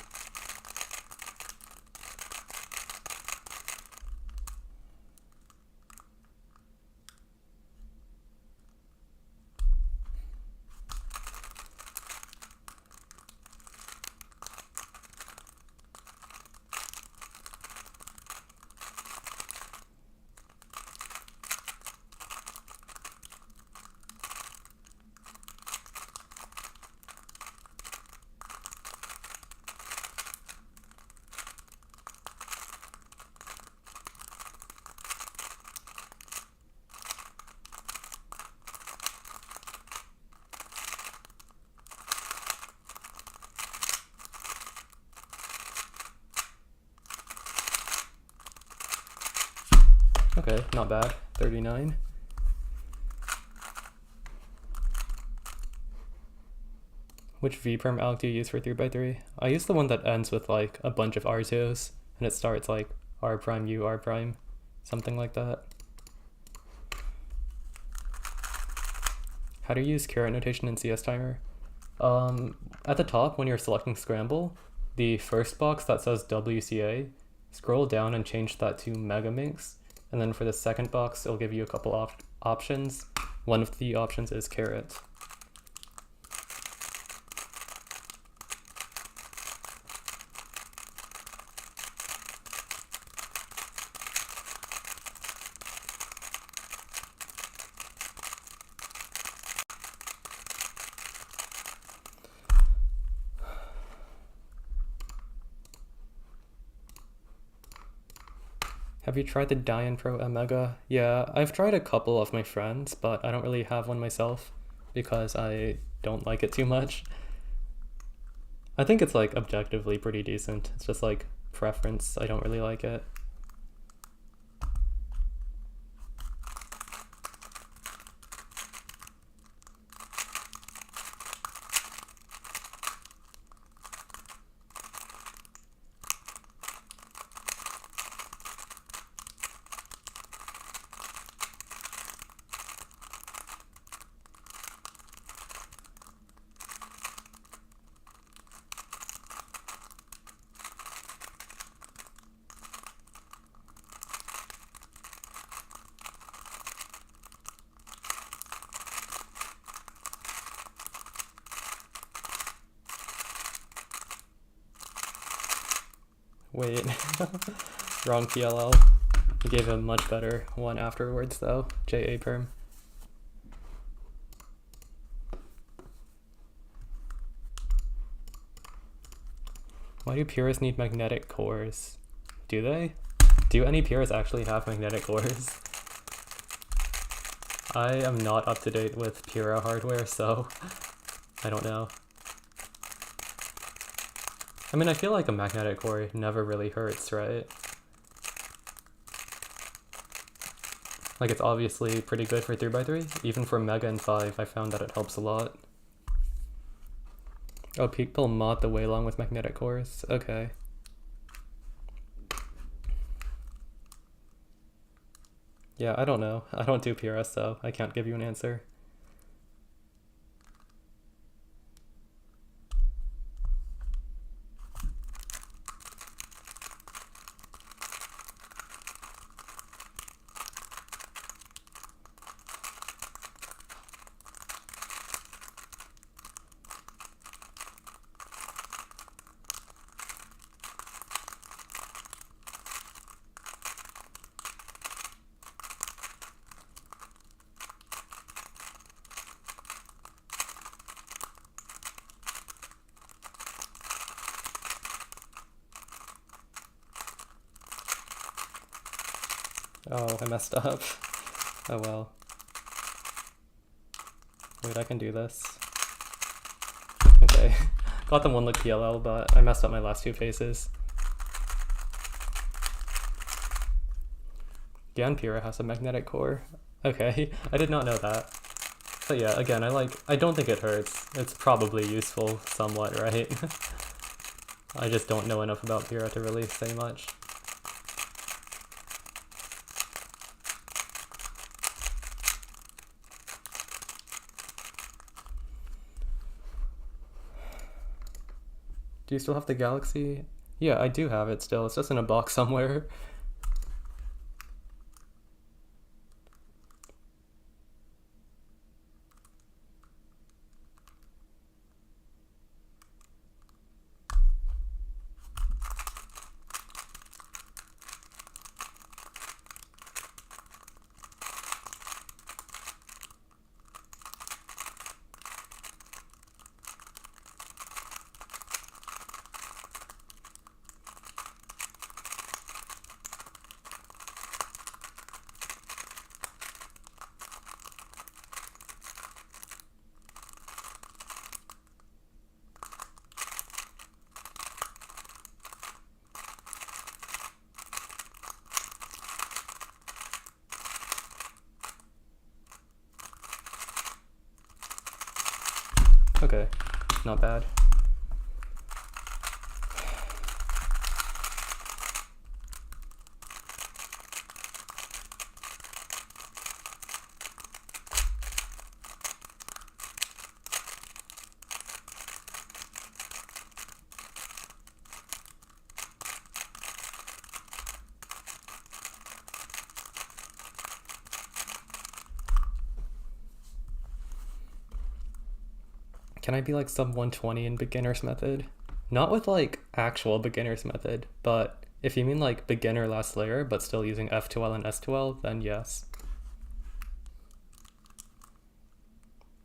Okay, not bad. 39. Which V-perm alg do you use for 3x3? I use the one that ends with like a bunch of R2s, and it starts like R prime U R prime, something like that. How do you use caret notation in CS Timer? At the top, when you're selecting Scramble, the first box that says WCA, scroll down and change that to Megaminx, and then for the second box, it'll give you a couple options. One of the options is caret. Have you tried the Dian Pro Omega? Yeah, I've tried a couple of my friends, but I don't really have one myself because I don't like it too much. I think it's like objectively pretty decent. It's just like preference. I don't really like it. Wait, wrong PLL. You gave a much better one afterwards though, JA perm. Why do purists need magnetic cores? Do they? Do any purists actually have magnetic cores? I am not up to date with Pura hardware, so I don't know. I mean, I feel like a magnetic core never really hurts, right? Like, it's obviously pretty good for 3x3. Even for Mega and 5, I found that it helps a lot. Oh, people mod the way long with magnetic cores? Okay. Yeah, I don't know. I don't do PRS, so I can't give you an answer. Oh, I messed up. Oh well. Wait, I can do this. Okay. Got the one look PLL, but I messed up my last two faces. Ganpura has a magnetic core. Okay, I did not know that. But yeah, again, I don't think it hurts. It's probably useful somewhat, right? I just don't know enough about Pura to really say much. Do you still have the Galaxy? Yeah, I do have it still. It's just in a box somewhere. Okay, not bad. Can I be like sub 120 in beginner's method? Not with like actual beginner's method, but if you mean like beginner last layer but still using F2L and S2L, then yes.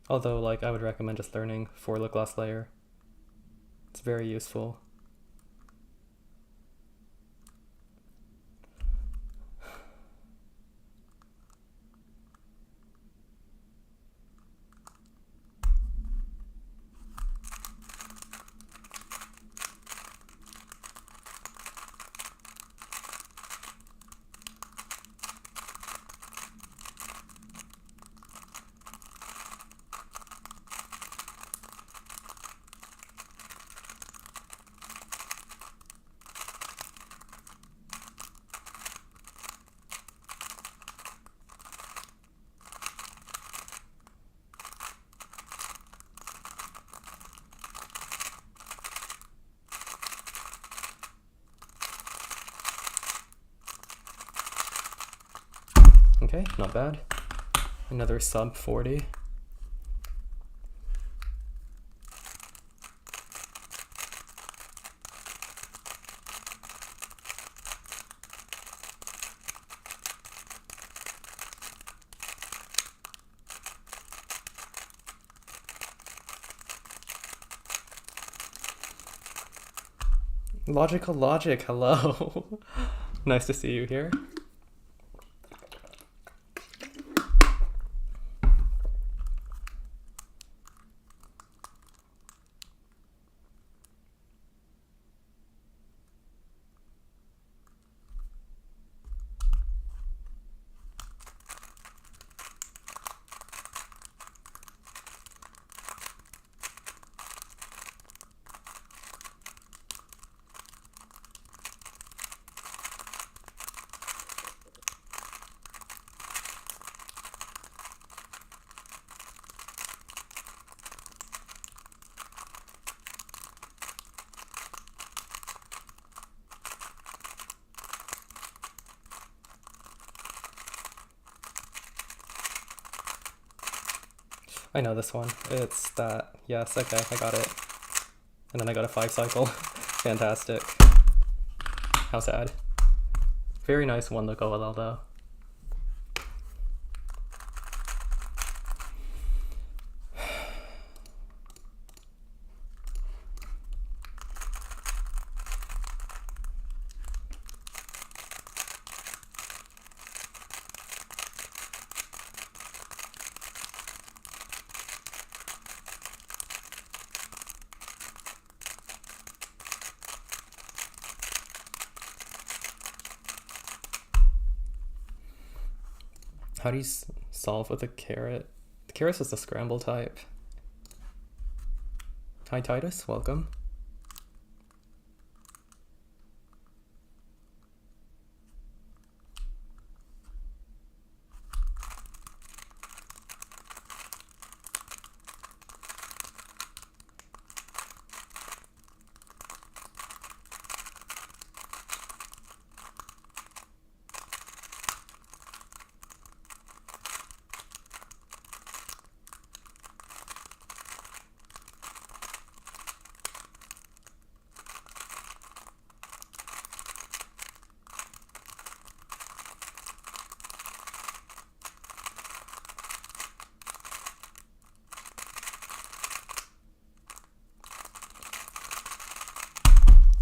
Although like I would recommend just learning for look last layer. It's very useful. Okay, not bad. Another sub 40. Logical Logic, hello. Nice to see you here. I know this one. It's that. Yes, okay, I got it. And then I got a 5 cycle. Fantastic. How sad. Very nice one look OLL though. How do you solve with a carrot? The carrot is the scramble type. Hi Titus, welcome.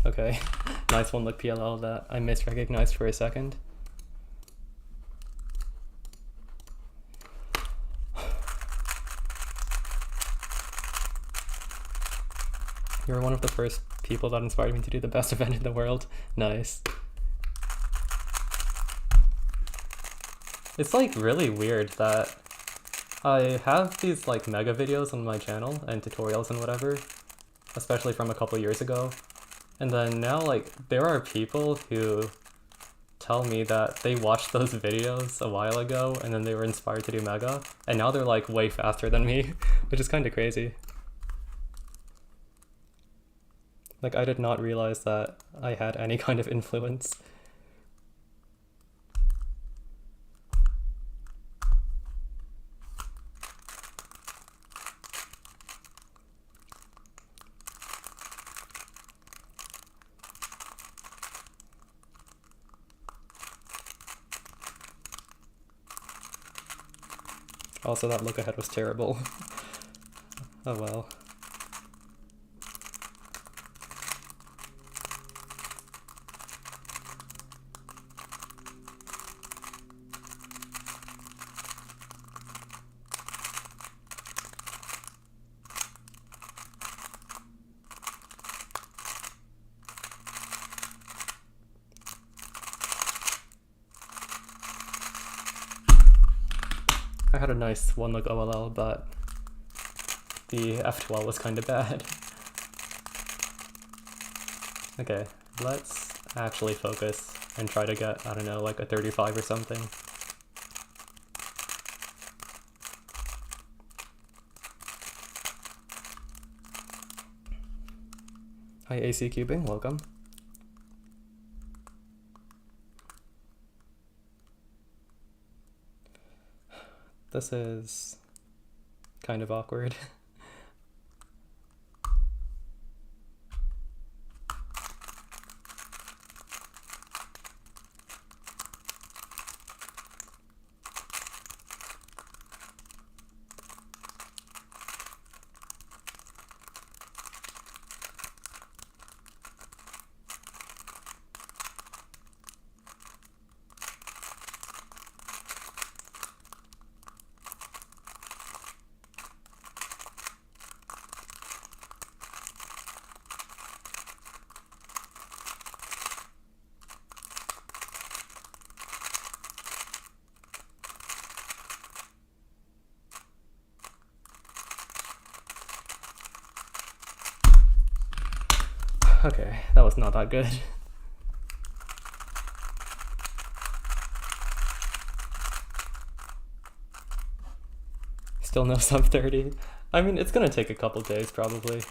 Okay, nice one look PLL that I misrecognized for a second. You're one of the first people that inspired me to do the best event in the world. Nice. It's like really weird that I have these like mega videos on my channel and tutorials and whatever, especially from a couple years ago. And then now like there are people who tell me that they watched those videos a while ago and then they were inspired to do mega, and now they're like way faster than me, which is kind of crazy. Like I did not realize that I had any kind of influence. Also, that look ahead was terrible. Oh well. I had a nice one look OLL, but the F12 was kind of bad. Okay, let's actually focus and try to get, I don't know, like a 35 or something. Hi AC Cubing, welcome. This is kind of awkward. Okay, that was not that good. Still no sub 30. I mean, it's gonna take a couple days probably.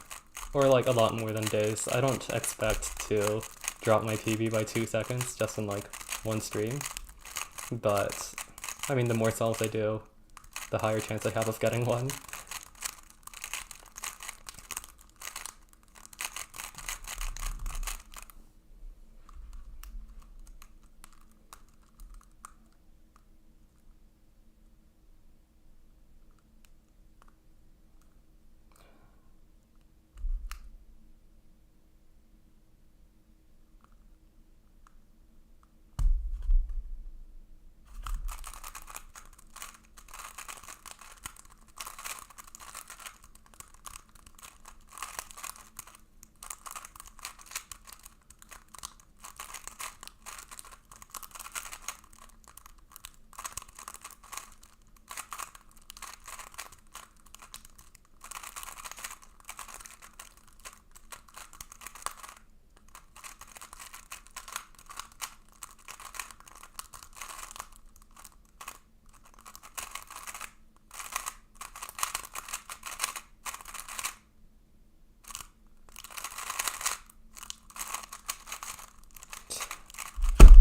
Or like a lot more than days. I don't expect to drop my PB by 2 seconds just in like one stream. But, I mean, the more solves I do, the higher chance I have of getting one.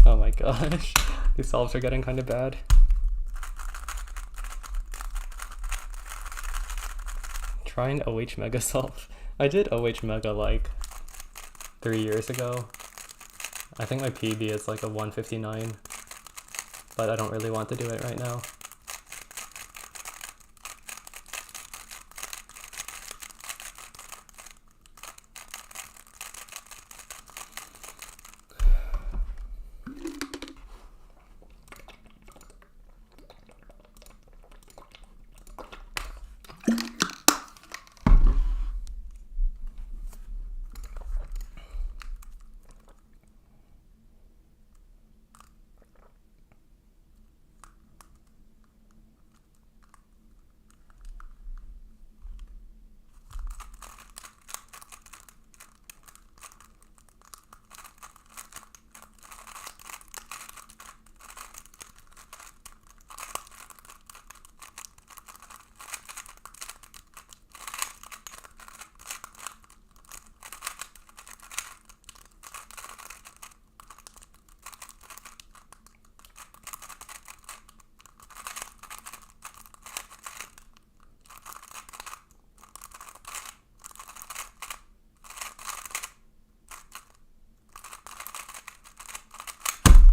Oh my gosh, these solves are getting kind of bad. Try an OH Mega solve. I did OH Mega like 3 years ago. I think my PB is like a 159, but I don't really want to do it right now.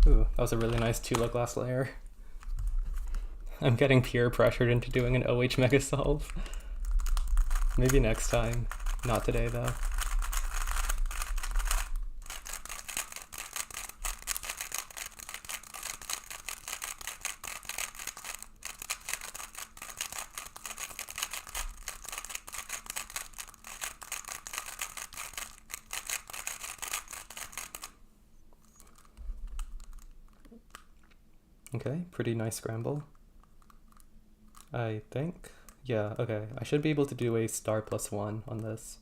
Ooh, that was a really nice Tula glass layer. I'm getting peer pressured into doing an OH Mega solve. Maybe next time. Not today though. Okay, pretty nice scramble. I think. Yeah, okay. I should be able to do a star+1 on this.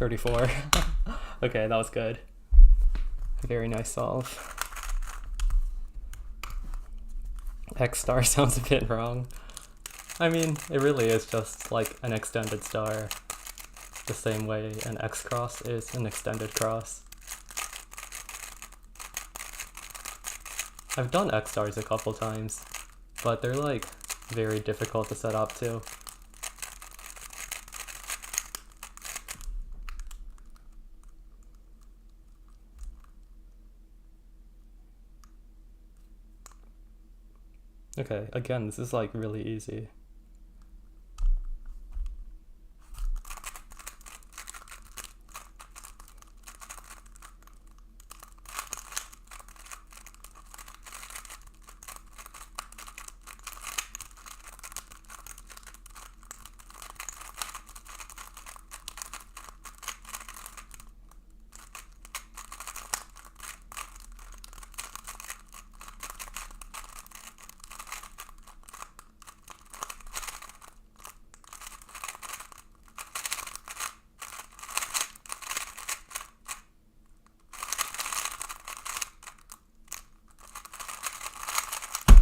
34. Okay, that was good. Very nice solve. X star sounds a bit wrong. I mean, it really is just like an extended star, the same way an X cross is an extended cross. I've done X stars a couple times, but they're like very difficult to set up too. Okay, again, this is like really easy.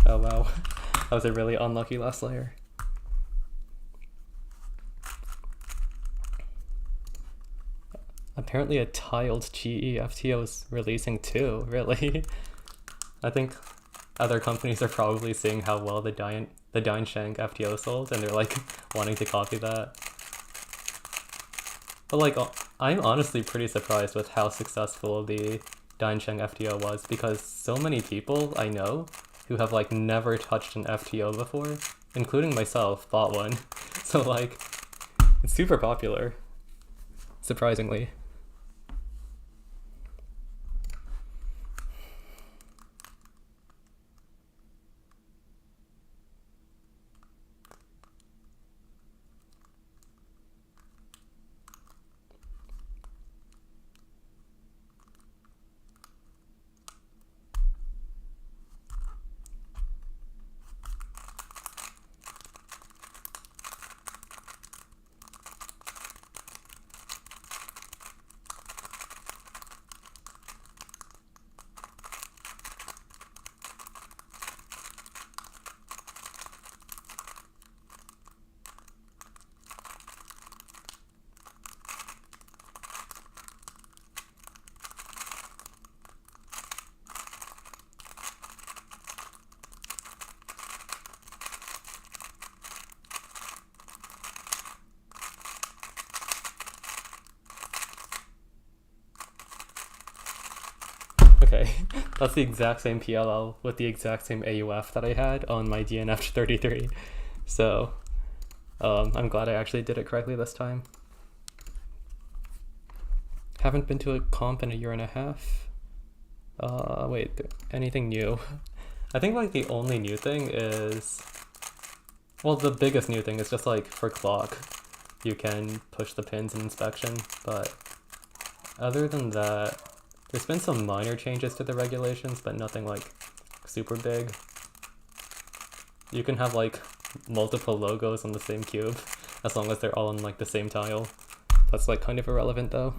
Oh wow, that was a really unlucky last layer. Apparently a tiled GE FTO is releasing too, really. I think other companies are probably seeing how well the Dineshank FTO sold and they're like wanting to copy that. But like, I'm honestly pretty surprised with how successful the Dineshank FTO was, because so many people I know who have like never touched an FTO before, including myself, bought one. So like, it's super popular, surprisingly. Okay, that's the exact same PLL with the exact same AUF that I had on my DNF33. So I'm glad I actually did it correctly this time. Haven't been to a comp in a year and a half. Wait, anything new? I think like the only new thing is, well, the biggest new thing is just like for clock, you can push the pins in inspection, but other than that, there's been some minor changes to the regulations, but nothing like super big. You can have like multiple logos on the same cube, as long as they're all on like the same tile. That's like kind of irrelevant though.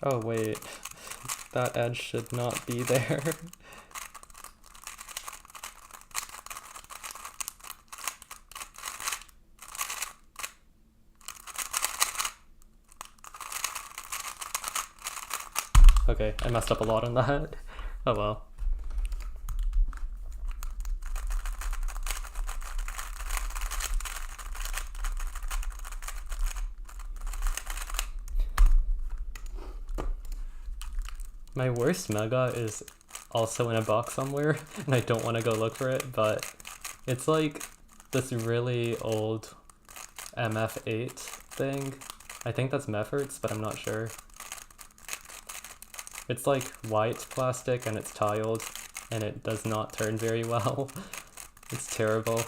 Oh wait, that edge should not be there. Okay, I messed up a lot on that. Oh well. My worst mega is also in a box somewhere, and I don't want to go look for it, but It's like this really old MF8 thing. I think that's Mefferts, but I'm not sure. It's like white plastic and it's tiled, and it does not turn very well. It's terrible.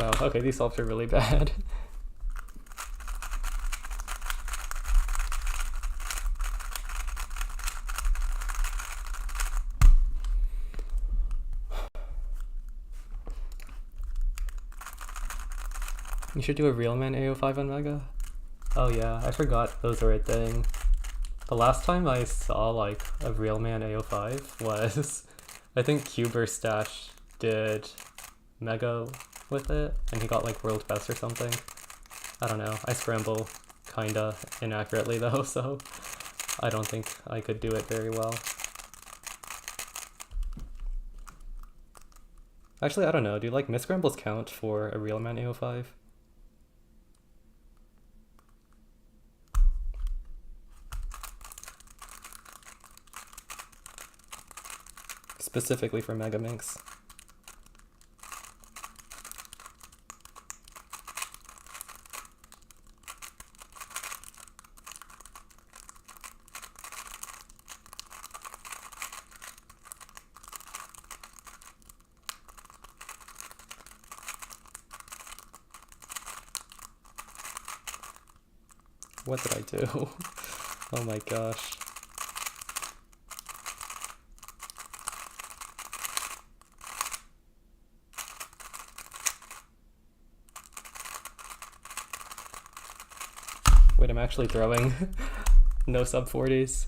Wow, okay, these solves are really bad. You should do a real man AO5 on Mega. Oh yeah, I forgot those were a thing. The last time I saw like a real man AO5 was, I think Cuber Stash did Mega with it, and he got like world best or something. I don't know, I scramble kinda inaccurately though, so I don't think I could do it very well. Actually, I don't know, do like misscrambles count for a real man AO5? Specifically for Megaminx. What did I do? Oh my gosh. Wait, I'm actually throwing no sub 40s.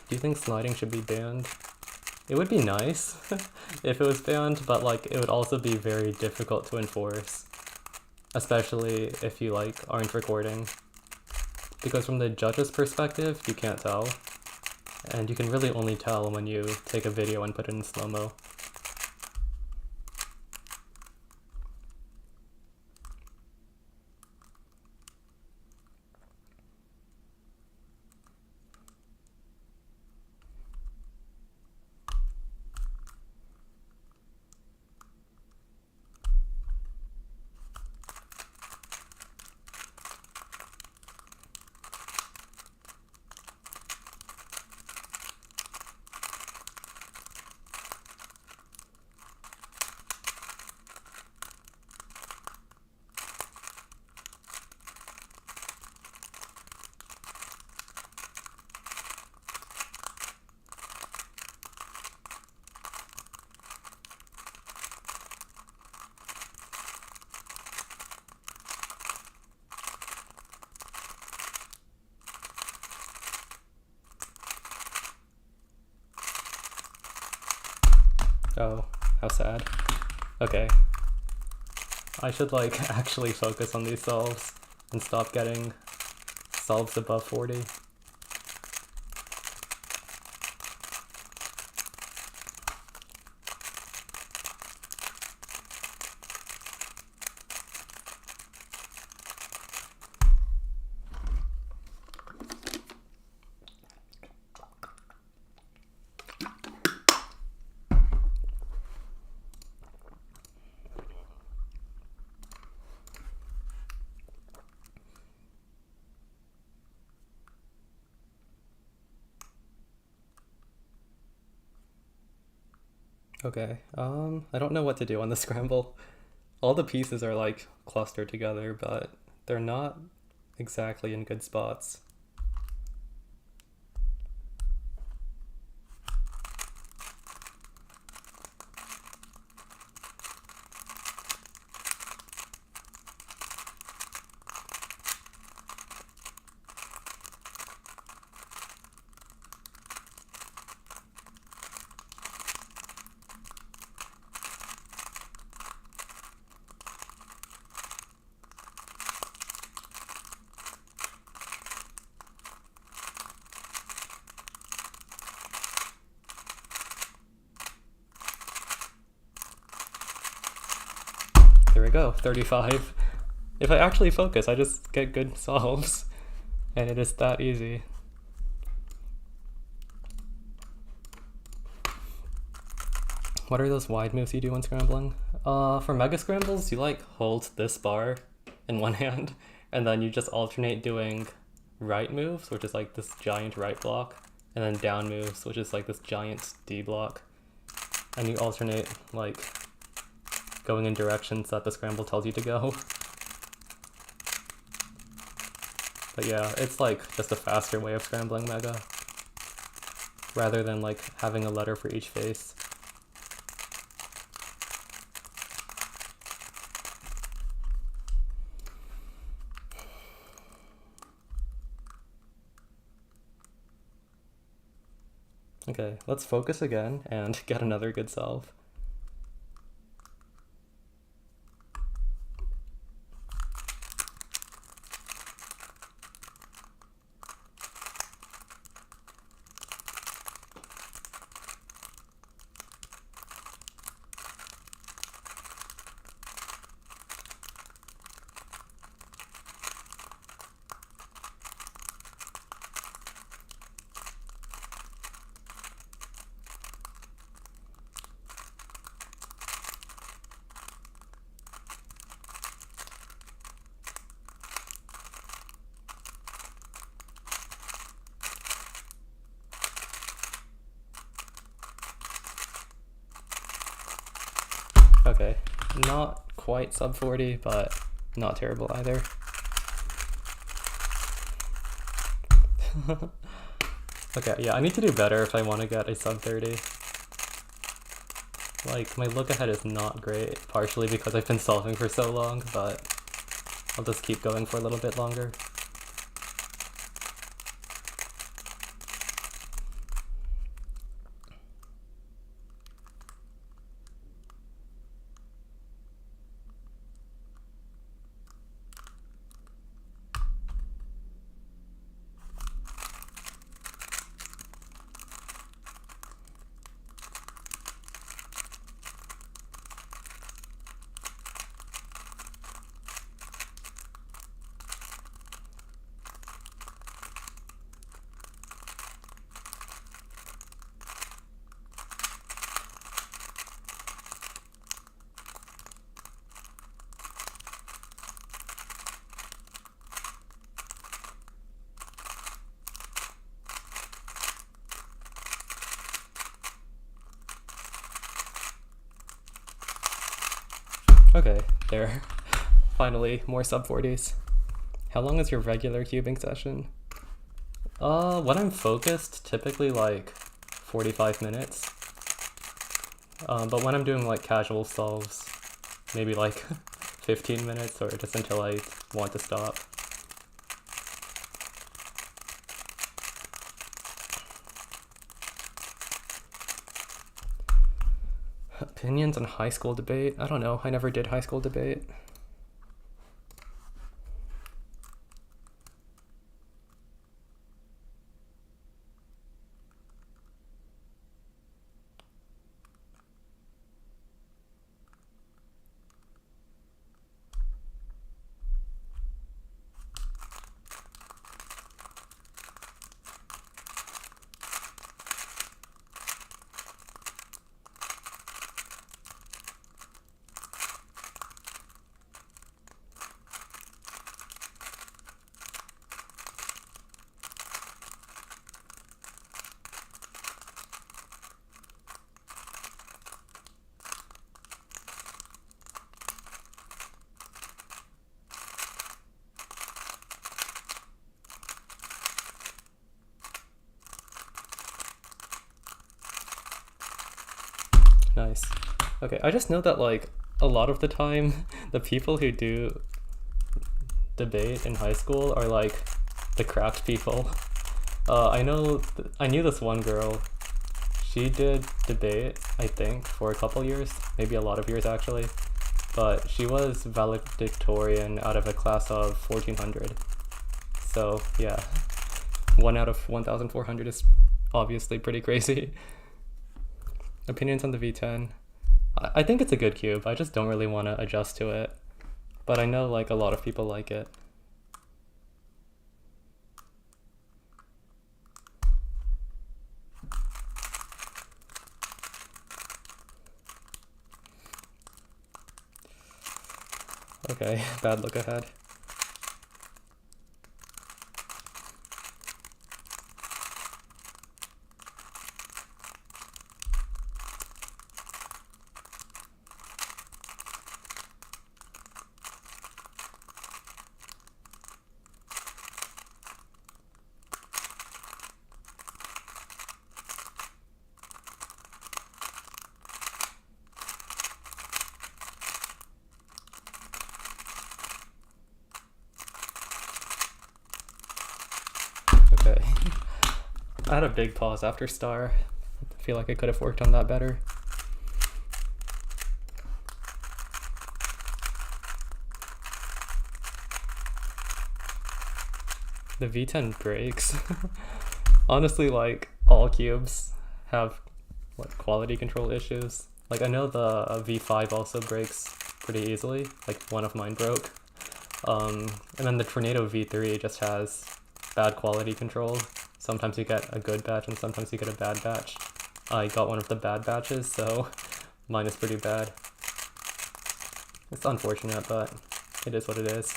Do you think sliding should be banned? It would be nice if it was banned, but like it would also be very difficult to enforce. Especially if you like aren't recording. Because from the judge's perspective, you can't tell. And you can really only tell when you take a video and put it in slow-mo. Oh, how sad. Okay. I should like actually focus on these solves and stop getting solves above 40. Okay, I don't know what to do on the scramble. All the pieces are like clustered together, but they're not exactly in good spots. There we go, 35. If I actually focus, I just get good solves. And it is that easy. What are those wide moves you do when scrambling? For mega scrambles, you like hold this bar in one hand, and then you just alternate doing right moves, which is like this giant right block, and then down moves, which is like this giant D block. And you alternate like going in directions that the scramble tells you to go. But yeah, it's like just a faster way of scrambling mega, rather than like having a letter for each face. Okay, let's focus again and get another good solve. Okay, not quite sub 40, but not terrible either. Okay, yeah, I need to do better if I want to get a sub 30. Like, my look ahead is not great, partially because I've been solving for so long, but I'll just keep going for a little bit longer. Okay, there. Finally, more sub 40s. How long is your regular cubing session? When I'm focused, typically like 45 minutes. But when I'm doing like casual solves, maybe like 15 minutes or just until I want to stop. Opinions on high school debate? I don't know, I never did high school debate. Nice. Okay, I just know that like a lot of the time the people who do debate in high school are like the craft people. I knew this one girl. She did debate, I think, for a couple years, maybe a lot of years actually, but she was valedictorian out of a class of 1400. So yeah, 1 out of 1400 is obviously pretty crazy. Opinions on the V10. I think it's a good cube. I just don't really want to adjust to it, but I know like a lot of people like it. Okay, bad look ahead. Okay. I had a big pause after star. I feel like I could have worked on that better. The V10 breaks. Honestly, like, all cubes have quality control issues. Like, I know the V5 also breaks pretty easily. Like, one of mine broke. And then the Tornado V3 just has bad quality control. Sometimes you get a good batch and sometimes you get a bad batch. I got one of the bad batches, so mine is pretty bad. It's unfortunate, but it is what it is.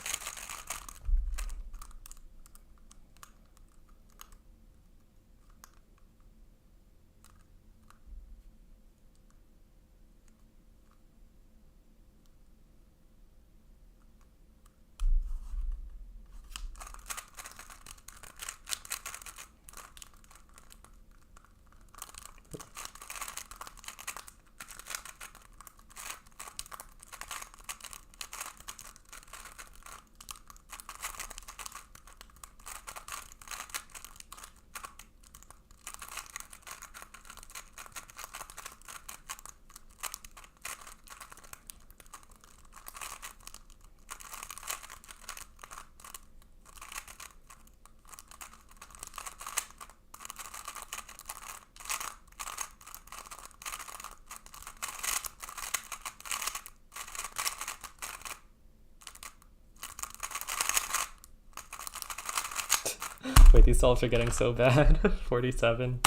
Wait, these solves are getting so bad. 47.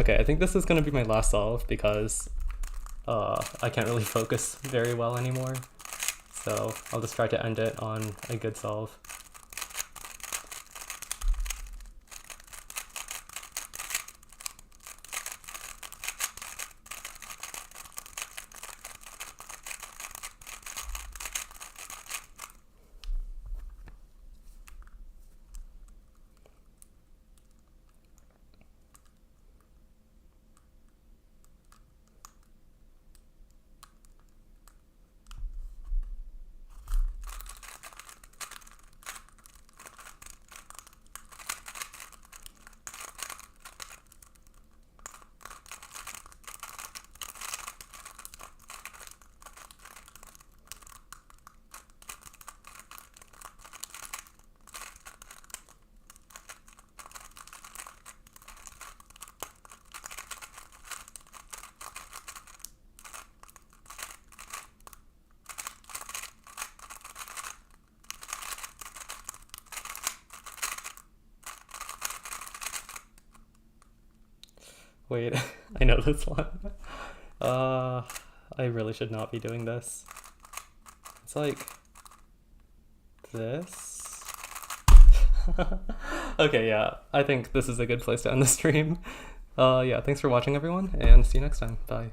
Okay, I think this is gonna be my last solve because I can't really focus very well anymore. So I'll just try to end it on a good solve. Wait, I know this one. I really should not be doing this. It's like this. Okay, yeah, I think this is a good place to end the stream. Yeah, thanks for watching everyone, and see you next time. Bye.